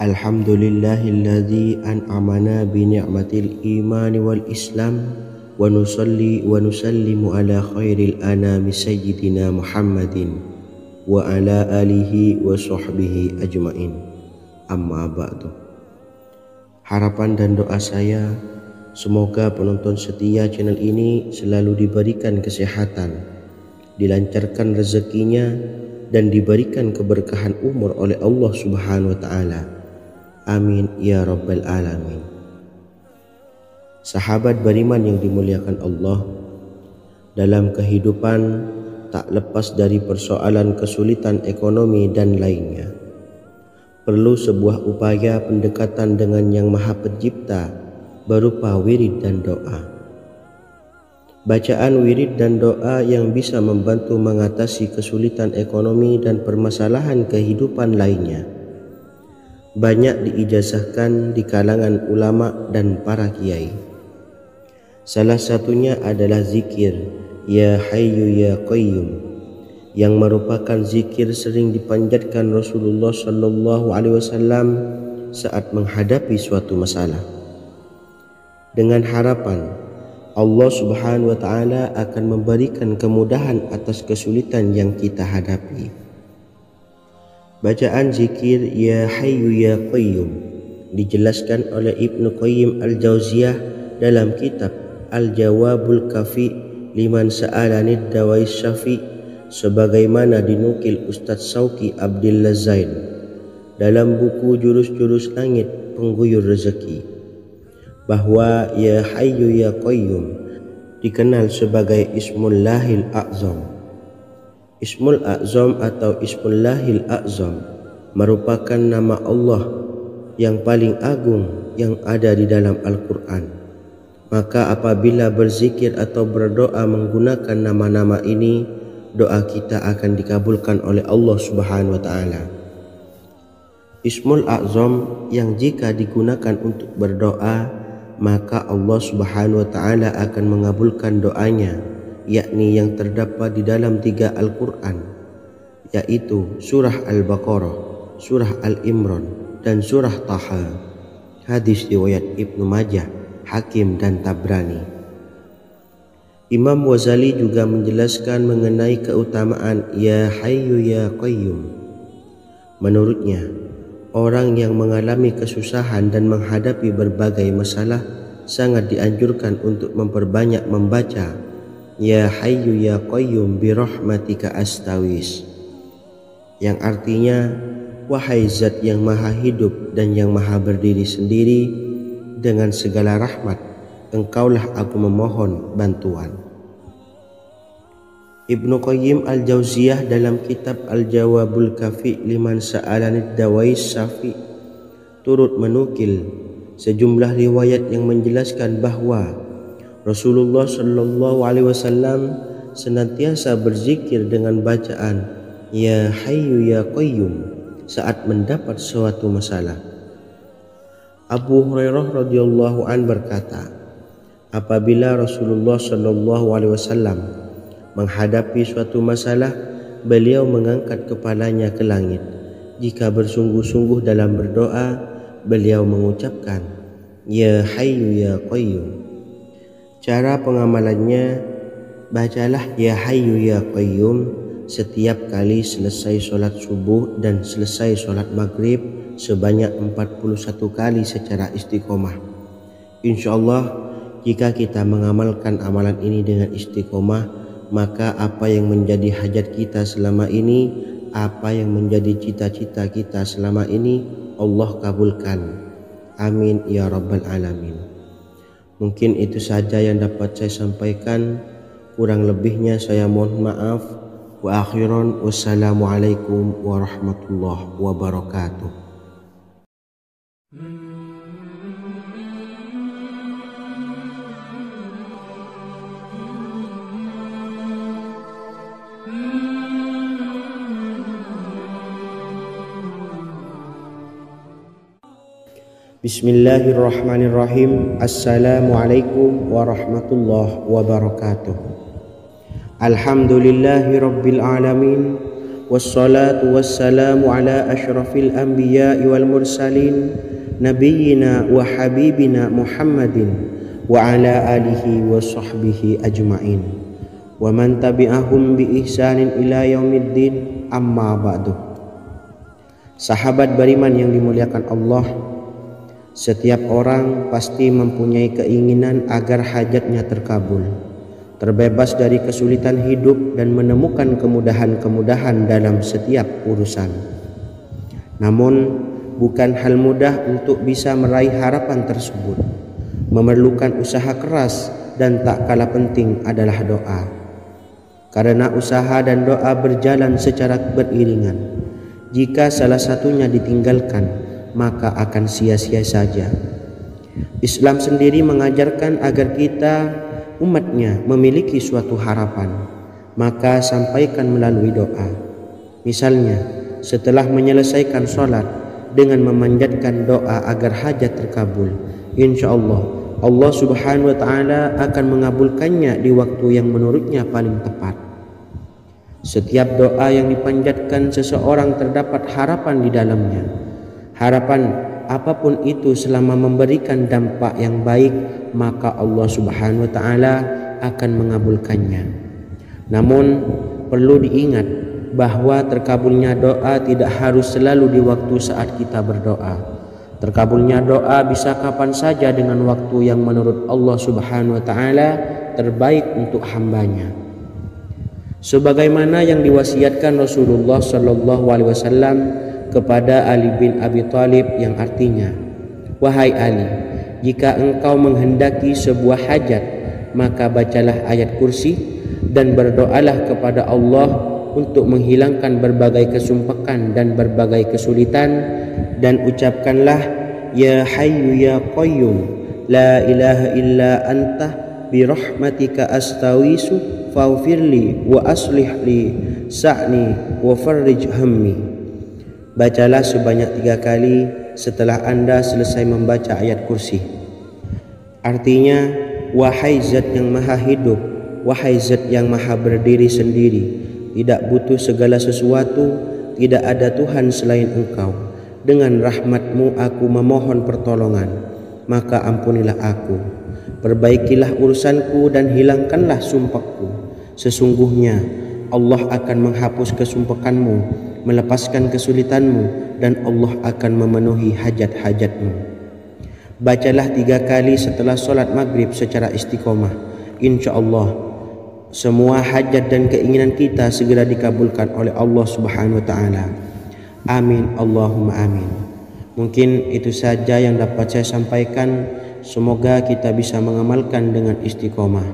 Alhamdulillahilladzi an'amana bi ni'matil imani wal islam wa nusalli wa nusallimu ala khairil anami sayyidina Muhammadin wa ala alihi wa sahbihi ajma'in, amma ba'du. Harapan dan doa saya, semoga penonton setia channel ini selalu diberikan kesehatan, dilancarkan rezekinya, dan diberikan keberkahan umur oleh Allah Subhanahu wa Ta'ala. Amin ya rabbal alamin. Sahabat beriman yang dimuliakan Allah, dalam kehidupan tak lepas dari persoalan kesulitan ekonomi dan lainnya. Perlu sebuah upaya pendekatan dengan Yang Maha Pencipta berupa wirid dan doa. Bacaan wirid dan doa yang bisa membantu mengatasi kesulitan ekonomi dan permasalahan kehidupan lainnya banyak diijazahkan di kalangan ulama dan para kiai. Salah satunya adalah zikir Ya Hayyu Ya Qayyum, yang merupakan zikir sering dipanjatkan Rasulullah SAW saat menghadapi suatu masalah, dengan harapan Allah Subhanahu wa Ta'ala akan memberikan kemudahan atas kesulitan yang kita hadapi. Bacaan zikir Ya Hayyu Ya Qayyum dijelaskan oleh Ibnu Qayyim Al-Jauziyah dalam kitab Al-Jawabul Kafi Liman Sa'alanid Dawais Syafi, sebagaimana dinukil Ustadz Sauki Abdillah Zain dalam buku Jurus-Jurus Langit Pengguyur Rezeki, bahwa Ya Hayyu Ya Qayyum dikenal sebagai Ismullahil A'zam. Ismul A'zam atau Ismullahil A'zam merupakan nama Allah yang paling agung yang ada di dalam Al-Quran. Maka apabila berzikir atau berdoa menggunakan nama-nama ini, doa kita akan dikabulkan oleh Allah Subhanahu wa Ta'ala. Ismul A'zam yang jika digunakan untuk berdoa, maka Allah Subhanahu wa Ta'ala akan mengabulkan doanya, yakni yang terdapat di dalam 3 Al-Quran, yaitu surah Al-Baqarah, surah Al-Imran, dan surah Taha. Hadis riwayat Ibnu Majah, Hakim, dan Tabrani. Imam Ghazali juga menjelaskan mengenai keutamaan Ya Hayyu Ya Qayyum. Menurutnya, orang yang mengalami kesusahan dan menghadapi berbagai masalah sangat dianjurkan untuk memperbanyak membaca Ya Hayyu Ya Qayyum birahmatika astawis, yang artinya, wahai zat yang maha hidup dan yang maha berdiri sendiri, dengan segala rahmat engkaulah aku memohon bantuan. Ibnu Qayyim Al-Jauziyah dalam kitab Al-Jawabul Kafi Liman Sa'alanid Dawais Syafi turut menukil sejumlah riwayat yang menjelaskan bahwa Rasulullah Shallallahu Alaihi Wasallam senantiasa berzikir dengan bacaan Ya Hayyu Ya Qayyum saat mendapat suatu masalah. Abu Hurairah radhiyallahu an berkata, apabila Rasulullah Shallallahu Alaihi Wasallam menghadapi suatu masalah, beliau mengangkat kepalanya ke langit. Jika bersungguh-sungguh dalam berdoa, beliau mengucapkan Ya Hayyu Ya Qayyum. Cara pengamalannya, bacalah Ya Hayyu Ya Qayyum setiap kali selesai sholat subuh dan selesai sholat maghrib sebanyak 41 kali secara istiqomah. Insyaallah, jika kita mengamalkan amalan ini dengan istiqomah, maka apa yang menjadi hajat kita selama ini, apa yang menjadi cita-cita kita selama ini, Allah kabulkan. Amin ya rabbal alamin. Mungkin itu saja yang dapat saya sampaikan. Kurang lebihnya saya mohon maaf. Wa akhiran, wassalamualaikum warahmatullahi wabarakatuh. Bismillahirrahmanirrahim. Assalamualaikum warahmatullahi wabarakatuh. Alhamdulillahi rabbil alamin, wassalatu wassalamu ala asyrafil anbiya'i wal mursalin, nabiyyina wa habibina Muhammadin wa ala alihi wa sahbihi ajma'in, wa man tabi'ahum bi ihsanin ila yaumiddin, amma ba'du. Sahabat beriman yang dimuliakan Allah, setiap orang pasti mempunyai keinginan agar hajatnya terkabul, terbebas dari kesulitan hidup dan menemukan kemudahan-kemudahan dalam setiap urusan. Namun, bukan hal mudah untuk bisa meraih harapan tersebut. Memerlukan usaha keras dan tak kalah penting adalah doa. Karena usaha dan doa berjalan secara beriringan. Jika salah satunya ditinggalkan, maka akan sia-sia saja. Islam sendiri mengajarkan agar kita umatnya memiliki suatu harapan, maka sampaikan melalui doa. Misalnya, setelah menyelesaikan sholat dengan memanjatkan doa agar hajat terkabul, insya Allah Allah Subhanahu wa Ta'ala akan mengabulkannya di waktu yang menurutnya paling tepat. Setiap doa yang dipanjatkan seseorang terdapat harapan di dalamnya. Harapan apapun itu selama memberikan dampak yang baik, maka Allah Subhanahu wa Ta'ala akan mengabulkannya. Namun perlu diingat bahwa terkabulnya doa tidak harus selalu di waktu saat kita berdoa. Terkabulnya doa bisa kapan saja dengan waktu yang menurut Allah Subhanahu wa taala terbaik untuk hambanya. Sebagaimana yang diwasiatkan Rasulullah sallallahu alaihi wasallam kepada Ali bin Abi Thalib yang artinya, "Wahai Ali, jika engkau menghendaki sebuah hajat, maka bacalah ayat kursi dan berdoalah kepada Allah untuk menghilangkan berbagai kesumpakan dan berbagai kesulitan, dan ucapkanlah, Ya Hayyu Ya Qayyum, La ilaha illa anta birahmatika astawisu faghfirli wa aslih li sa'ni wa farrij hammi." Bacalah sebanyak 3 kali setelah Anda selesai membaca ayat kursi. Artinya, wahai zat yang maha hidup, wahai zat yang maha berdiri sendiri, tidak butuh segala sesuatu, tidak ada Tuhan selain Engkau. Dengan rahmat-Mu aku memohon pertolongan, maka ampunilah aku. Perbaikilah urusanku dan hilangkanlah sumpahku. Sesungguhnya Allah akan menghapus kesumpahanmu, melepaskan kesulitanmu, dan Allah akan memenuhi hajat-hajatmu. Bacalah 3 kali setelah solat maghrib secara istiqomah. Insya Allah semua hajat dan keinginan kita segera dikabulkan oleh Allah Subhanahu wa taala. Amin Allahumma amin. Mungkin itu saja yang dapat saya sampaikan. Semoga kita bisa mengamalkan dengan istiqomah.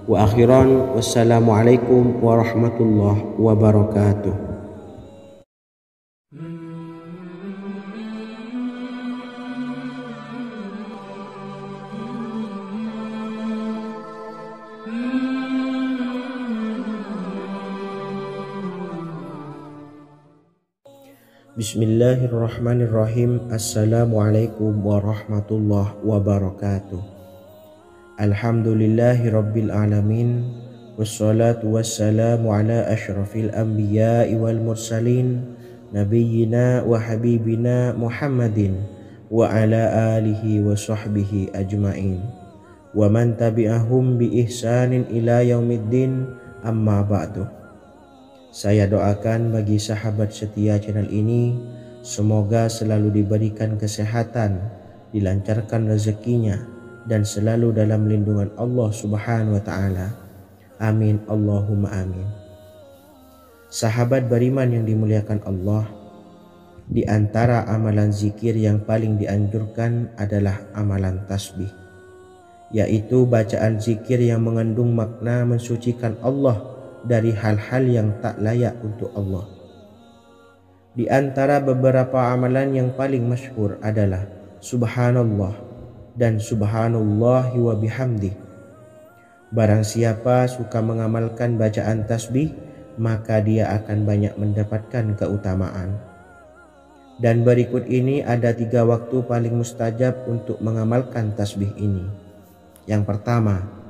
Wa akhiran, wassalamualaikum warahmatullahi wabarakatuh. Bismillahirrahmanirrahim. Assalamualaikum warahmatullahi wabarakatuh. Alhamdulillahi rabbil alamin. Wassalatu wassalamu ala ashrafil anbiya'i wal mursalin, nabiyyina wa habibina Muhammadin wa ala alihi wa sahbihi ajma'in, wa man tabi'ahum bi ihsanin ila yaumiddin, amma ba'du. Saya doakan bagi sahabat setia channel ini, semoga selalu diberikan kesehatan, dilancarkan rezekinya, dan selalu dalam lindungan Allah Subhanahu wa taala. Amin Allahumma amin. Sahabat beriman yang dimuliakan Allah, di antara amalan zikir yang paling dianjurkan adalah amalan tasbih, yaitu bacaan zikir yang mengandung makna mensucikan Allah dari hal-hal yang tak layak untuk Allah. Di antara beberapa amalan yang paling masyhur adalah Subhanallah dan Subhanallahi wa bihamdih. Barang siapa suka mengamalkan bacaan tasbih, maka dia akan banyak mendapatkan keutamaan. Dan berikut ini ada 3 waktu paling mustajab untuk mengamalkan tasbih ini. Yang pertama,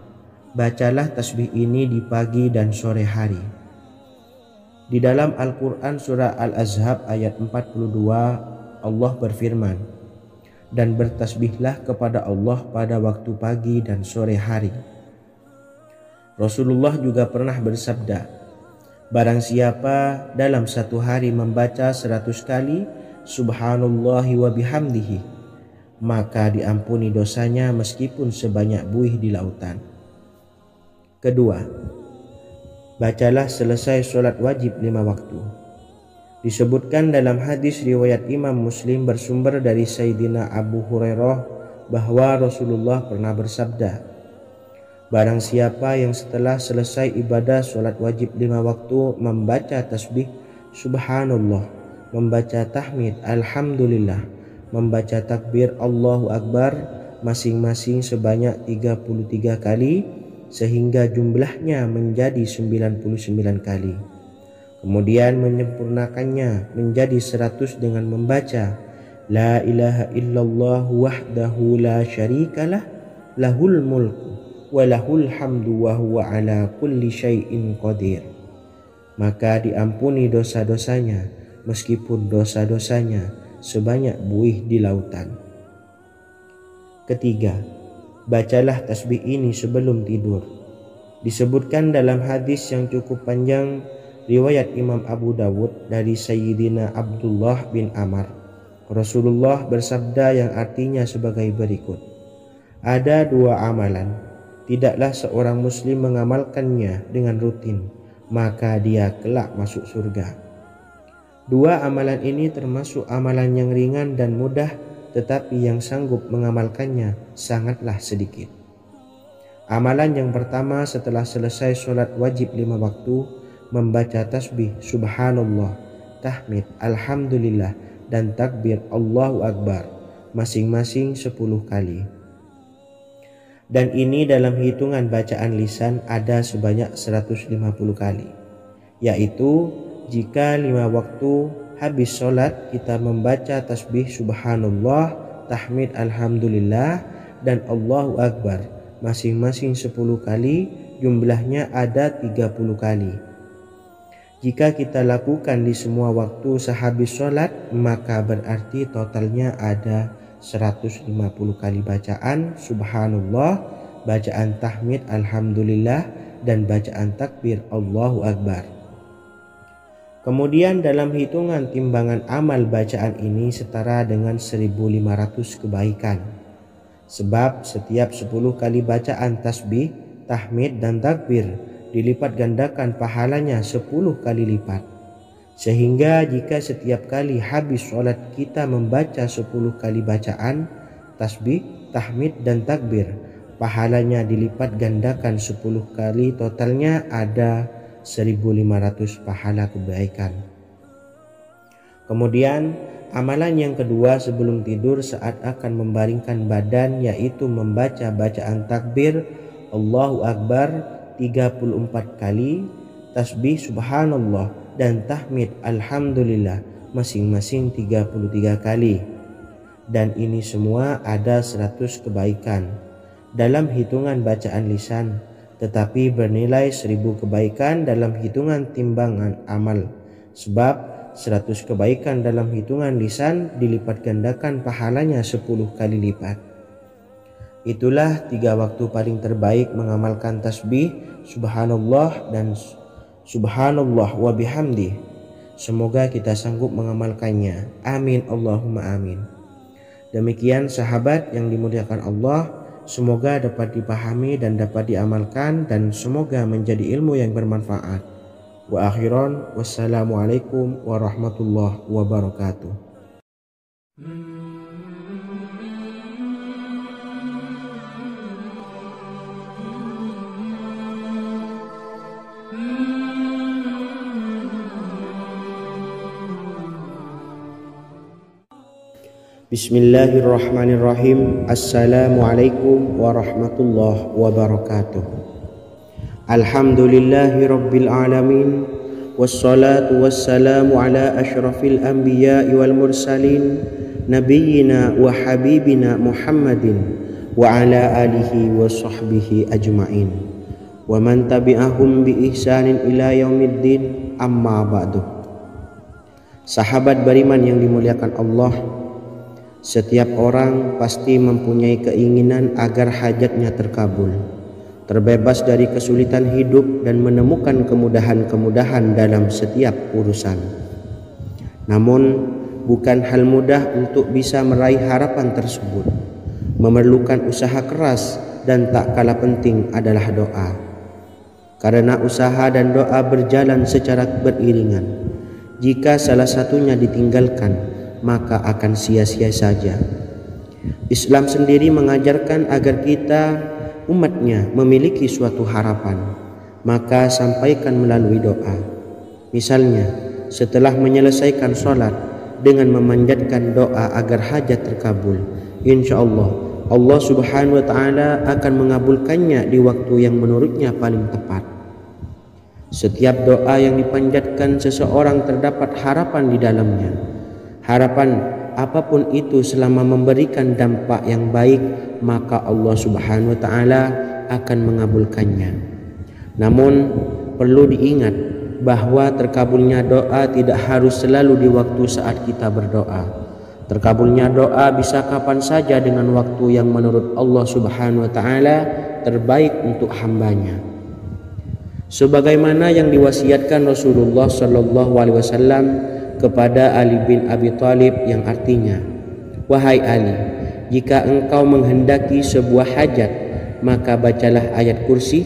bacalah tasbih ini di pagi dan sore hari. Di dalam Al-Quran surah Al-Ahzab ayat 42, Allah berfirman, "Dan bertasbihlah kepada Allah pada waktu pagi dan sore hari." Rasulullah juga pernah bersabda, barang siapa dalam satu hari membaca 100 kali Subhanallahi wa bihamdihi, maka diampuni dosanya meskipun sebanyak buih di lautan. Kedua, bacalah selesai sholat wajib 5 waktu. Disebutkan dalam hadis riwayat Imam Muslim bersumber dari Sayyidina Abu Hurairah bahwa Rasulullah pernah bersabda, barang siapa yang setelah selesai ibadah sholat wajib 5 waktu membaca tasbih Subhanallah, membaca tahmid Alhamdulillah, membaca takbir Allahu Akbar masing-masing sebanyak 33 kali, sehingga jumlahnya menjadi 99 kali. Kemudian menyempurnakannya menjadi 100 dengan membaca La ilaha illallah wahdahu la syarikalah, lahul mulku wa lahul hamdu wa huwa ala kulli syai'in qadir. Maka diampuni dosa-dosanya meskipun dosa-dosanya sebanyak buih di lautan. Ketiga, bacalah tasbih ini sebelum tidur. Disebutkan dalam hadis yang cukup panjang riwayat Imam Abu Dawud dari Sayyidina Abdullah bin Amr Rasulullah bersabda yang artinya sebagai berikut. Ada dua amalan, tidaklah seorang muslim mengamalkannya dengan rutin, maka dia kelak masuk surga. Dua amalan ini termasuk amalan yang ringan dan mudah, tetapi yang sanggup mengamalkannya sangatlah sedikit. Amalan yang pertama setelah selesai sholat wajib 5 waktu, membaca tasbih subhanallah, tahmid, alhamdulillah, dan takbir Allahu Akbar masing-masing 10 kali. Dan ini dalam hitungan bacaan lisan ada sebanyak 150 kali, yaitu jika 5 waktu habis sholat kita membaca tasbih subhanallah, tahmid, alhamdulillah, dan Allahu Akbar masing-masing 10 kali, jumlahnya ada 30 kali. Jika kita lakukan di semua waktu sehabis sholat, maka berarti totalnya ada 150 kali bacaan subhanallah, bacaan tahmid alhamdulillah, dan bacaan takbir Allahu Akbar. Kemudian dalam hitungan timbangan amal bacaan ini setara dengan 1500 kebaikan. Sebab setiap 10 kali bacaan tasbih, tahmid, dan takbir dilipat gandakan pahalanya 10 kali lipat. Sehingga jika setiap kali habis sholat kita membaca 10 kali bacaan tasbih, tahmid, dan takbir, pahalanya dilipat gandakan 10 kali, totalnya ada 1500 pahala kebaikan. Kemudian amalan yang kedua sebelum tidur saat akan membaringkan badan, yaitu membaca bacaan takbir Allahu Akbar 34 kali, tasbih subhanallah, dan tahmid alhamdulillah masing-masing 33 kali. Dan ini semua ada 100 kebaikan dalam hitungan bacaan lisan, tetapi bernilai 1000 kebaikan dalam hitungan timbangan amal. Sebab 100 kebaikan dalam hitungan lisan dilipat gandakan pahalanya 10 kali lipat. Itulah 3 waktu paling terbaik mengamalkan tasbih subhanallah dan subhanallah wa bihamdi. Semoga kita sanggup mengamalkannya. Amin Allahumma amin. Demikian sahabat yang dimuliakan Allah, semoga dapat dipahami dan dapat diamalkan, dan semoga menjadi ilmu yang bermanfaat. Wa akhiran, wassalamualaikum warahmatullahi wabarakatuh. Bismillahirrahmanirrahim. Assalamualaikum warahmatullahi wabarakatuh. Alhamdulillahi rabbil alamin, wassalatu wassalamu ala ashrafil anbiya'i wal mursalin, nabiyyina wa habibina Muhammadin wa ala alihi wa sahbihi ajma'in, wa man tabi'ahum bi ihsanin ila yaumiddin, amma ba'du. Sahabat beriman yang dimuliakan Allah, setiap orang pasti mempunyai keinginan agar hajatnya terkabul, terbebas dari kesulitan hidup, dan menemukan kemudahan-kemudahan dalam setiap urusan. Namun, bukan hal mudah untuk bisa meraih harapan tersebut. Memerlukan usaha keras, dan tak kalah penting adalah doa. Karena usaha dan doa berjalan secara beriringan. Jika salah satunya ditinggalkan, maka akan sia-sia saja. Islam sendiri mengajarkan agar kita umatnya memiliki suatu harapan, maka sampaikan melalui doa. Misalnya, setelah menyelesaikan sholat dengan memanjatkan doa agar hajat terkabul, insya Allah Allah subhanahu wa ta'ala akan mengabulkannya di waktu yang menurutnya paling tepat. Setiap doa yang dipanjatkan seseorang terdapat harapan di dalamnya. Harapan apapun itu selama memberikan dampak yang baik, maka Allah subhanahu wa ta'ala akan mengabulkannya. Namun perlu diingat bahwa terkabulnya doa tidak harus selalu di waktu saat kita berdoa. Terkabulnya doa bisa kapan saja dengan waktu yang menurut Allah subhanahu wa ta'ala terbaik untuk hambanya. Sebagaimana yang diwasiatkan Rasulullah sallallahu alaihi wasallam kepada Ali bin Abi Thalib yang artinya, "Wahai Ali, jika engkau menghendaki sebuah hajat, maka bacalah ayat kursi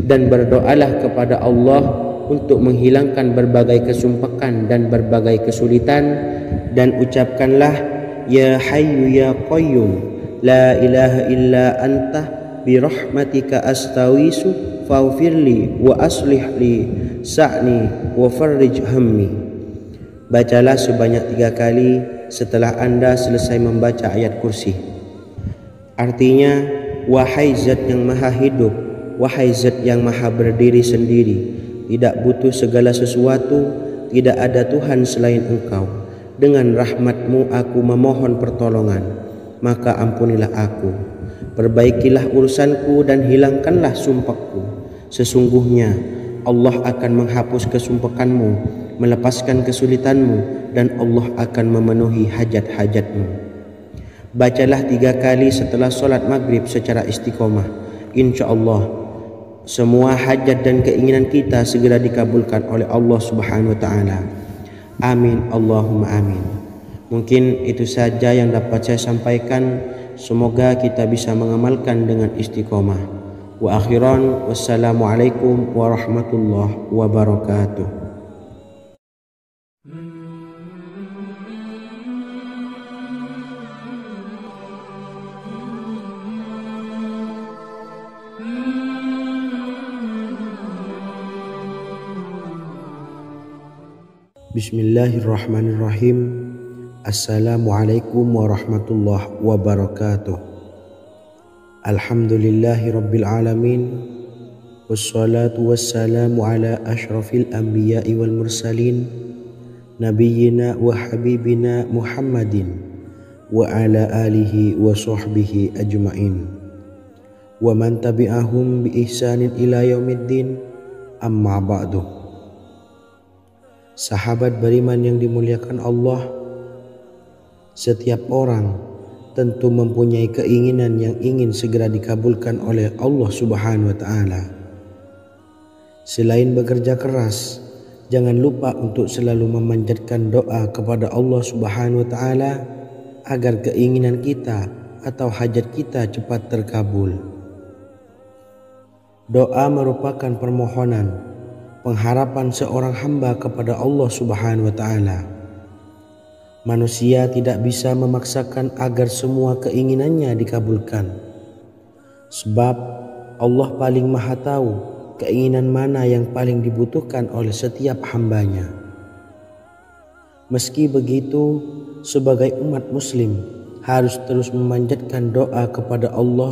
dan berdoalah kepada Allah untuk menghilangkan berbagai kesumpakan dan berbagai kesulitan, dan ucapkanlah, Ya Hayyu Ya Qayyum, La ilaha illa anta birahmatika astawisu faghfirli wa aslih li sa'ni wa farrij hammi." Bacalah sebanyak 3 kali setelah Anda selesai membaca ayat kursi. Artinya, wahai Zat yang maha hidup, wahai Zat yang maha berdiri sendiri, tidak butuh segala sesuatu, tidak ada Tuhan selain Engkau. Dengan rahmat-Mu aku memohon pertolongan, maka ampunilah aku. Perbaikilah urusanku dan hilangkanlah sumpahku. Sesungguhnya Allah akan menghapus kesumpakanmu, melepaskan kesulitanmu, dan Allah akan memenuhi hajat-hajatmu. Bacalah 3 kali setelah solat maghrib secara istiqomah. Insya Allah semua hajat dan keinginan kita segera dikabulkan oleh Allah Subhanahu wa Ta'ala. Amin Allahumma amin. Mungkin itu saja yang dapat saya sampaikan. Semoga kita bisa mengamalkan dengan istiqomah. Wa akhiran, wassalamualaikum warahmatullahi wabarakatuh. Bismillahirrahmanirrahim. Assalamualaikum warahmatullahi wabarakatuh. Alhamdulillahi rabbil alamin. Wassalatu wassalamu ala ashrafil anbiya'i wal mursalin, nabiyyina wa habibina Muhammadin wa ala alihi wa sahbihi ajma'in wa man tabi'ahum bi ihsanin ila yaumiddin, amma ba'du. Sahabat beriman yang dimuliakan Allah, setiap orang tentu mempunyai keinginan yang ingin segera dikabulkan oleh Allah Subhanahu wa Ta'ala. Selain bekerja keras, jangan lupa untuk selalu memanjatkan doa kepada Allah Subhanahu wa Ta'ala agar keinginan kita atau hajat kita cepat terkabul. Doa merupakan permohonan, pengharapan seorang hamba kepada Allah Subhanahu wa Ta'ala. Manusia tidak bisa memaksakan agar semua keinginannya dikabulkan, sebab Allah paling maha tahu keinginan mana yang paling dibutuhkan oleh setiap hambanya. Meski begitu, sebagai umat muslim harus terus memanjatkan doa kepada Allah,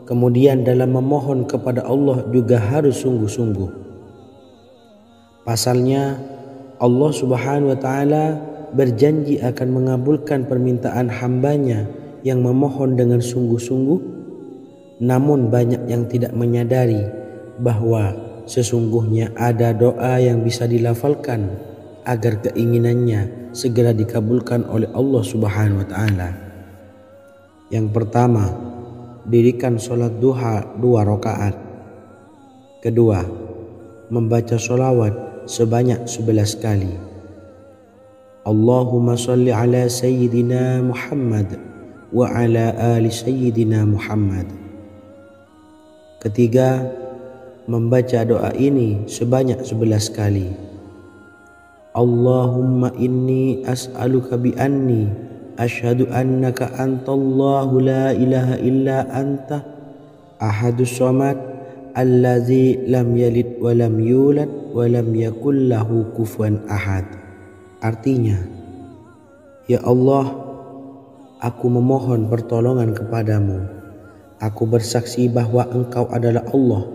kemudian dalam memohon kepada Allah juga harus sungguh-sungguh. Pasalnya, Allah Subhanahu wa Ta'ala berjanji akan mengabulkan permintaan hambanya yang memohon dengan sungguh-sungguh. Namun banyak yang tidak menyadari bahwa sesungguhnya ada doa yang bisa dilafalkan agar keinginannya segera dikabulkan oleh Allah Subhanahu wa Ta'ala. Yang pertama, dirikan sholat duha 2 rakaat. Kedua, membaca sholawat sebanyak 11 kali. Allahumma salli ala Sayyidina Muhammad wa ala ali Sayyidina Muhammad. Ketiga, membaca doa ini sebanyak 11 kali. Allahumma inni as'aluka bi anni asyhadu annaka antallahu la ilaha illa anta ahadus samad allazi lam yalid wa lam yulad wa lam yakul lahu kufuwan ahad. Artinya, ya Allah, aku memohon pertolongan kepadamu. Aku bersaksi bahwa Engkau adalah Allah,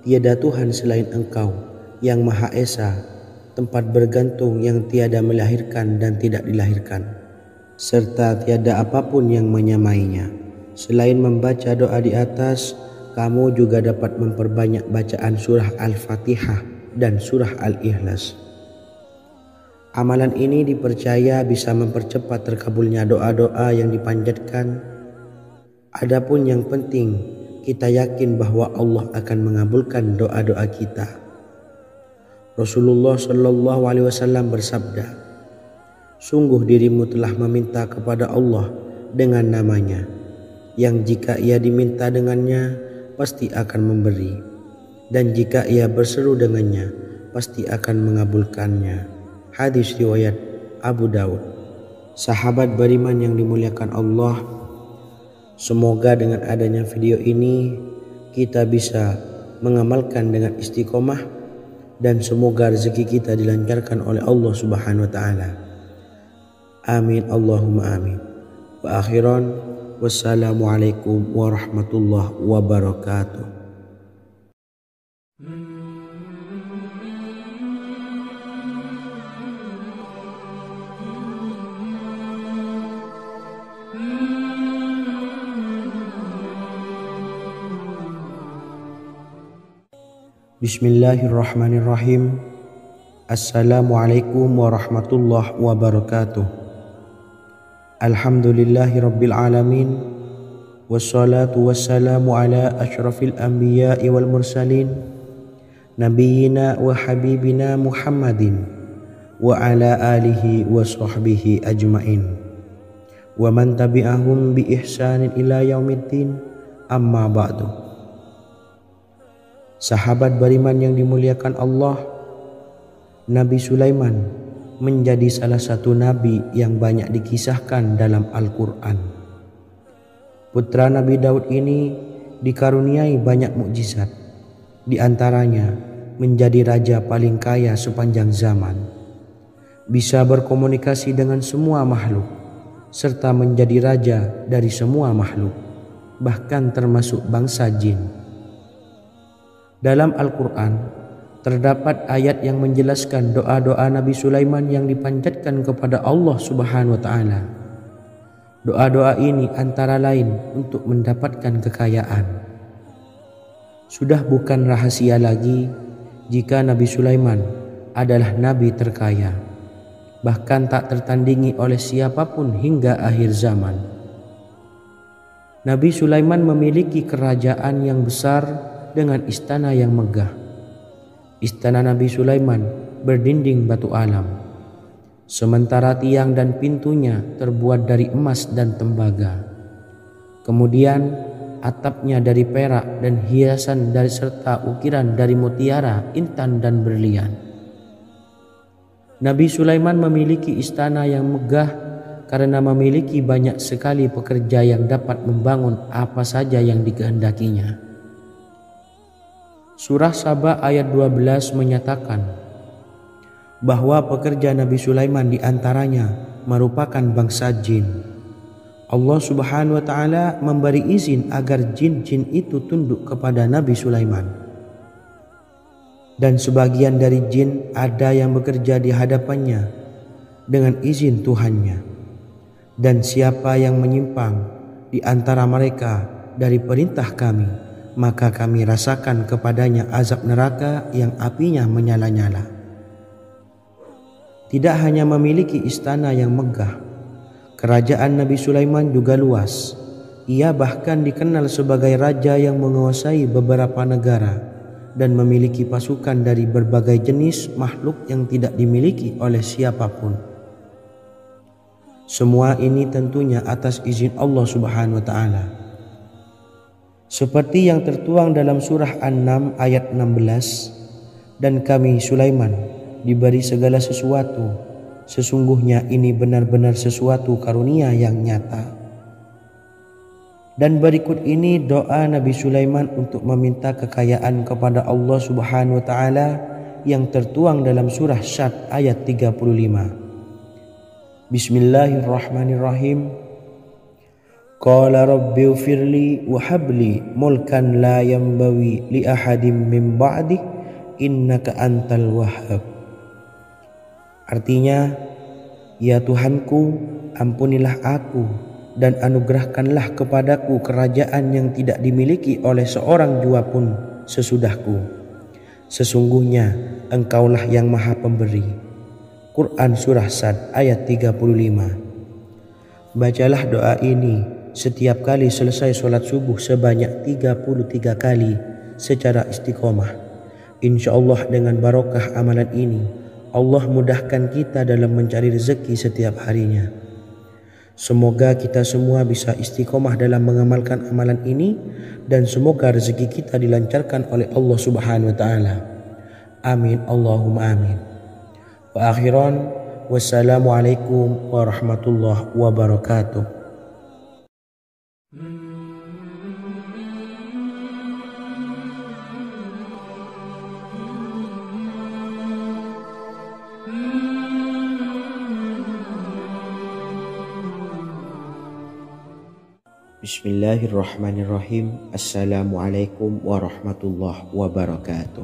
tiada Tuhan selain Engkau, yang Maha Esa, tempat bergantung yang tiada melahirkan dan tidak dilahirkan, serta tiada apapun yang menyamainya. Selain membaca doa di atas, kamu juga dapat memperbanyak bacaan surah Al-Fatihah dan surah Al-Ikhlas. Amalan ini dipercaya bisa mempercepat terkabulnya doa-doa yang dipanjatkan. Adapun yang penting, kita yakin bahwa Allah akan mengabulkan doa-doa kita. Rasulullah Shallallahu Alaihi Wasallam bersabda, Sungguh dirimu telah meminta kepada Allah dengan namanya, yang jika ia diminta dengannya pasti akan memberi, dan jika ia berseru dengannya pasti akan mengabulkannya. Hadis riwayat Abu Daud. Sahabat beriman yang dimuliakan Allah, semoga dengan adanya video ini kita bisa mengamalkan dengan istiqomah, dan semoga rezeki kita dilancarkan oleh Allah Subhanahu wa taala. Amin Allahumma amin. Wa akhiran, wassalamualaikum warahmatullahi wabarakatuh. Bismillahirrahmanirrahim. Assalamualaikum warahmatullahi wabarakatuh. Alhamdulillahi rabbil alamin, wassalatu wassalamu ala asyrafil anbiya'i wal mursalin, nabiyyina wa habibina Muhammadin wa ala alihi wa sahbihi ajmain, wa man tabi'ahum bi ihsanin ila yaumiddin, amma ba'du. Sahabat beriman yang dimuliakan Allah, Nabi Sulaiman menjadi salah satu nabi yang banyak dikisahkan dalam Al-Quran. Putra Nabi Daud ini dikaruniai banyak mukjizat, di antaranya menjadi raja paling kaya sepanjang zaman, bisa berkomunikasi dengan semua makhluk, serta menjadi raja dari semua makhluk, bahkan termasuk bangsa jin. Dalam Al-Quran terdapat ayat yang menjelaskan doa-doa Nabi Sulaiman yang dipanjatkan kepada Allah Subhanahu wa taala. Doa-doa ini antara lain untuk mendapatkan kekayaan. Sudah bukan rahasia lagi jika Nabi Sulaiman adalah nabi terkaya, bahkan tak tertandingi oleh siapapun hingga akhir zaman. Nabi Sulaiman memiliki kerajaan yang besar dengan istana yang megah. Istana Nabi Sulaiman berdinding batu alam, sementara tiang dan pintunya terbuat dari emas dan tembaga. Kemudian atapnya dari perak dan hiasan dari serta ukiran dari mutiara, intan dan berlian. Nabi Sulaiman memiliki istana yang megah karena memiliki banyak sekali pekerja yang dapat membangun apa saja yang dikehendakinya. Surah Saba ayat 12 menyatakan bahwa pekerja Nabi Sulaiman diantaranya merupakan bangsa jin. Allah Subhanahu wa taala memberi izin agar jin-jin itu tunduk kepada Nabi Sulaiman. Dan sebagian dari jin ada yang bekerja di hadapannya dengan izin Tuhannya. Dan siapa yang menyimpang di antara mereka dari perintah kami, maka kami rasakan kepadanya azab neraka yang apinya menyala-nyala. Tidak hanya memiliki istana yang megah, kerajaan Nabi Sulaiman juga luas. Ia bahkan dikenal sebagai raja yang menguasai beberapa negara dan memiliki pasukan dari berbagai jenis makhluk yang tidak dimiliki oleh siapapun. Semua ini tentunya atas izin Allah Subhanahu wa taala. Seperti yang tertuang dalam surah An-Naml ayat 16, dan kami Sulaiman diberi segala sesuatu, sesungguhnya ini benar-benar sesuatu karunia yang nyata. Dan berikut ini doa Nabi Sulaiman untuk meminta kekayaan kepada Allah Subhanahu wa taala yang tertuang dalam surah Syad ayat 35. Bismillahirrahmanirrahim. Qala rabbi ufirli wa habli mulkan la yanbawi li ahadim min ba'di innaka antal wahhab. Artinya, ya Tuhanku, ampunilah aku dan anugerahkanlah kepadaku kerajaan yang tidak dimiliki oleh seorang jua pun sesudahku. Sesungguhnya Engkaulah yang Maha Pemberi. Quran Surah Sad ayat 35. Bacalah doa ini setiap kali selesai sholat subuh sebanyak 33 kali secara istiqomah. Insya Allah dengan barokah amalan ini, Allah mudahkan kita dalam mencari rezeki setiap harinya. Semoga kita semua bisa istiqomah dalam mengamalkan amalan ini, dan semoga rezeki kita dilancarkan oleh Allah Subhanahu wa taala. Amin Allahumma amin. Wa akhiran, wassalamualaikum warahmatullahi wabarakatuh. Bismillahirrahmanirrahim. Assalamualaikum warahmatullahi wabarakatuh.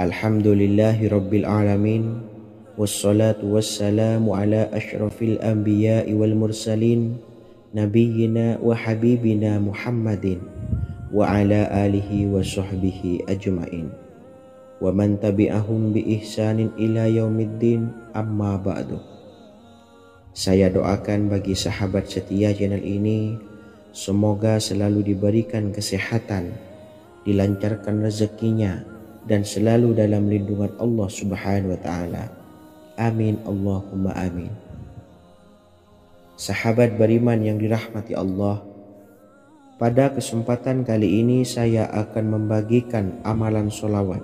Alhamdulillahi rabbil alamin. Wassalatu wassalamu ala ashrafil anbiya'i wal mursalin, nabiyyina wa habibina Muhammadin wa ala alihi wa sahbihi ajma'in, wa man tabi'ahum bi ihsanin ila yaumiddin, amma ba'du. Saya doakan bagi sahabat setia channel ini, semoga selalu diberikan kesehatan, dilancarkan rezekinya, dan selalu dalam lindungan Allah Subhanahu wa taala. Amin Allahumma amin. Sahabat beriman yang dirahmati Allah, pada kesempatan kali ini saya akan membagikan amalan sholawat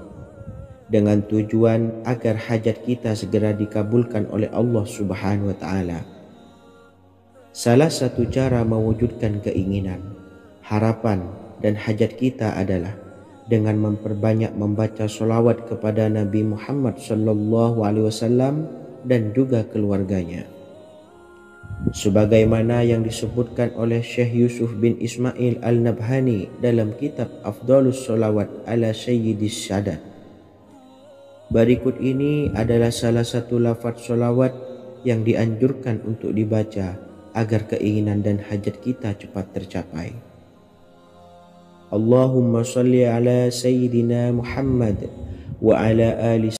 dengan tujuan agar hajat kita segera dikabulkan oleh Allah Subhanahu wa taala. Salah satu cara mewujudkan keinginan, harapan, dan hajat kita adalah dengan memperbanyak membaca sholawat kepada Nabi Muhammad SAW dan juga keluarganya. Sebagaimana yang disebutkan oleh Syekh Yusuf bin Ismail Al-Nabhani dalam kitab Afdhalus Sholawat ala Sayyidis Sadat. Berikut ini adalah salah satu lafaz sholawat yang dianjurkan untuk dibaca agar keinginan dan hajat kita cepat tercapai. Allahumma sholli ala Sayyidina Muhammad wa ala ali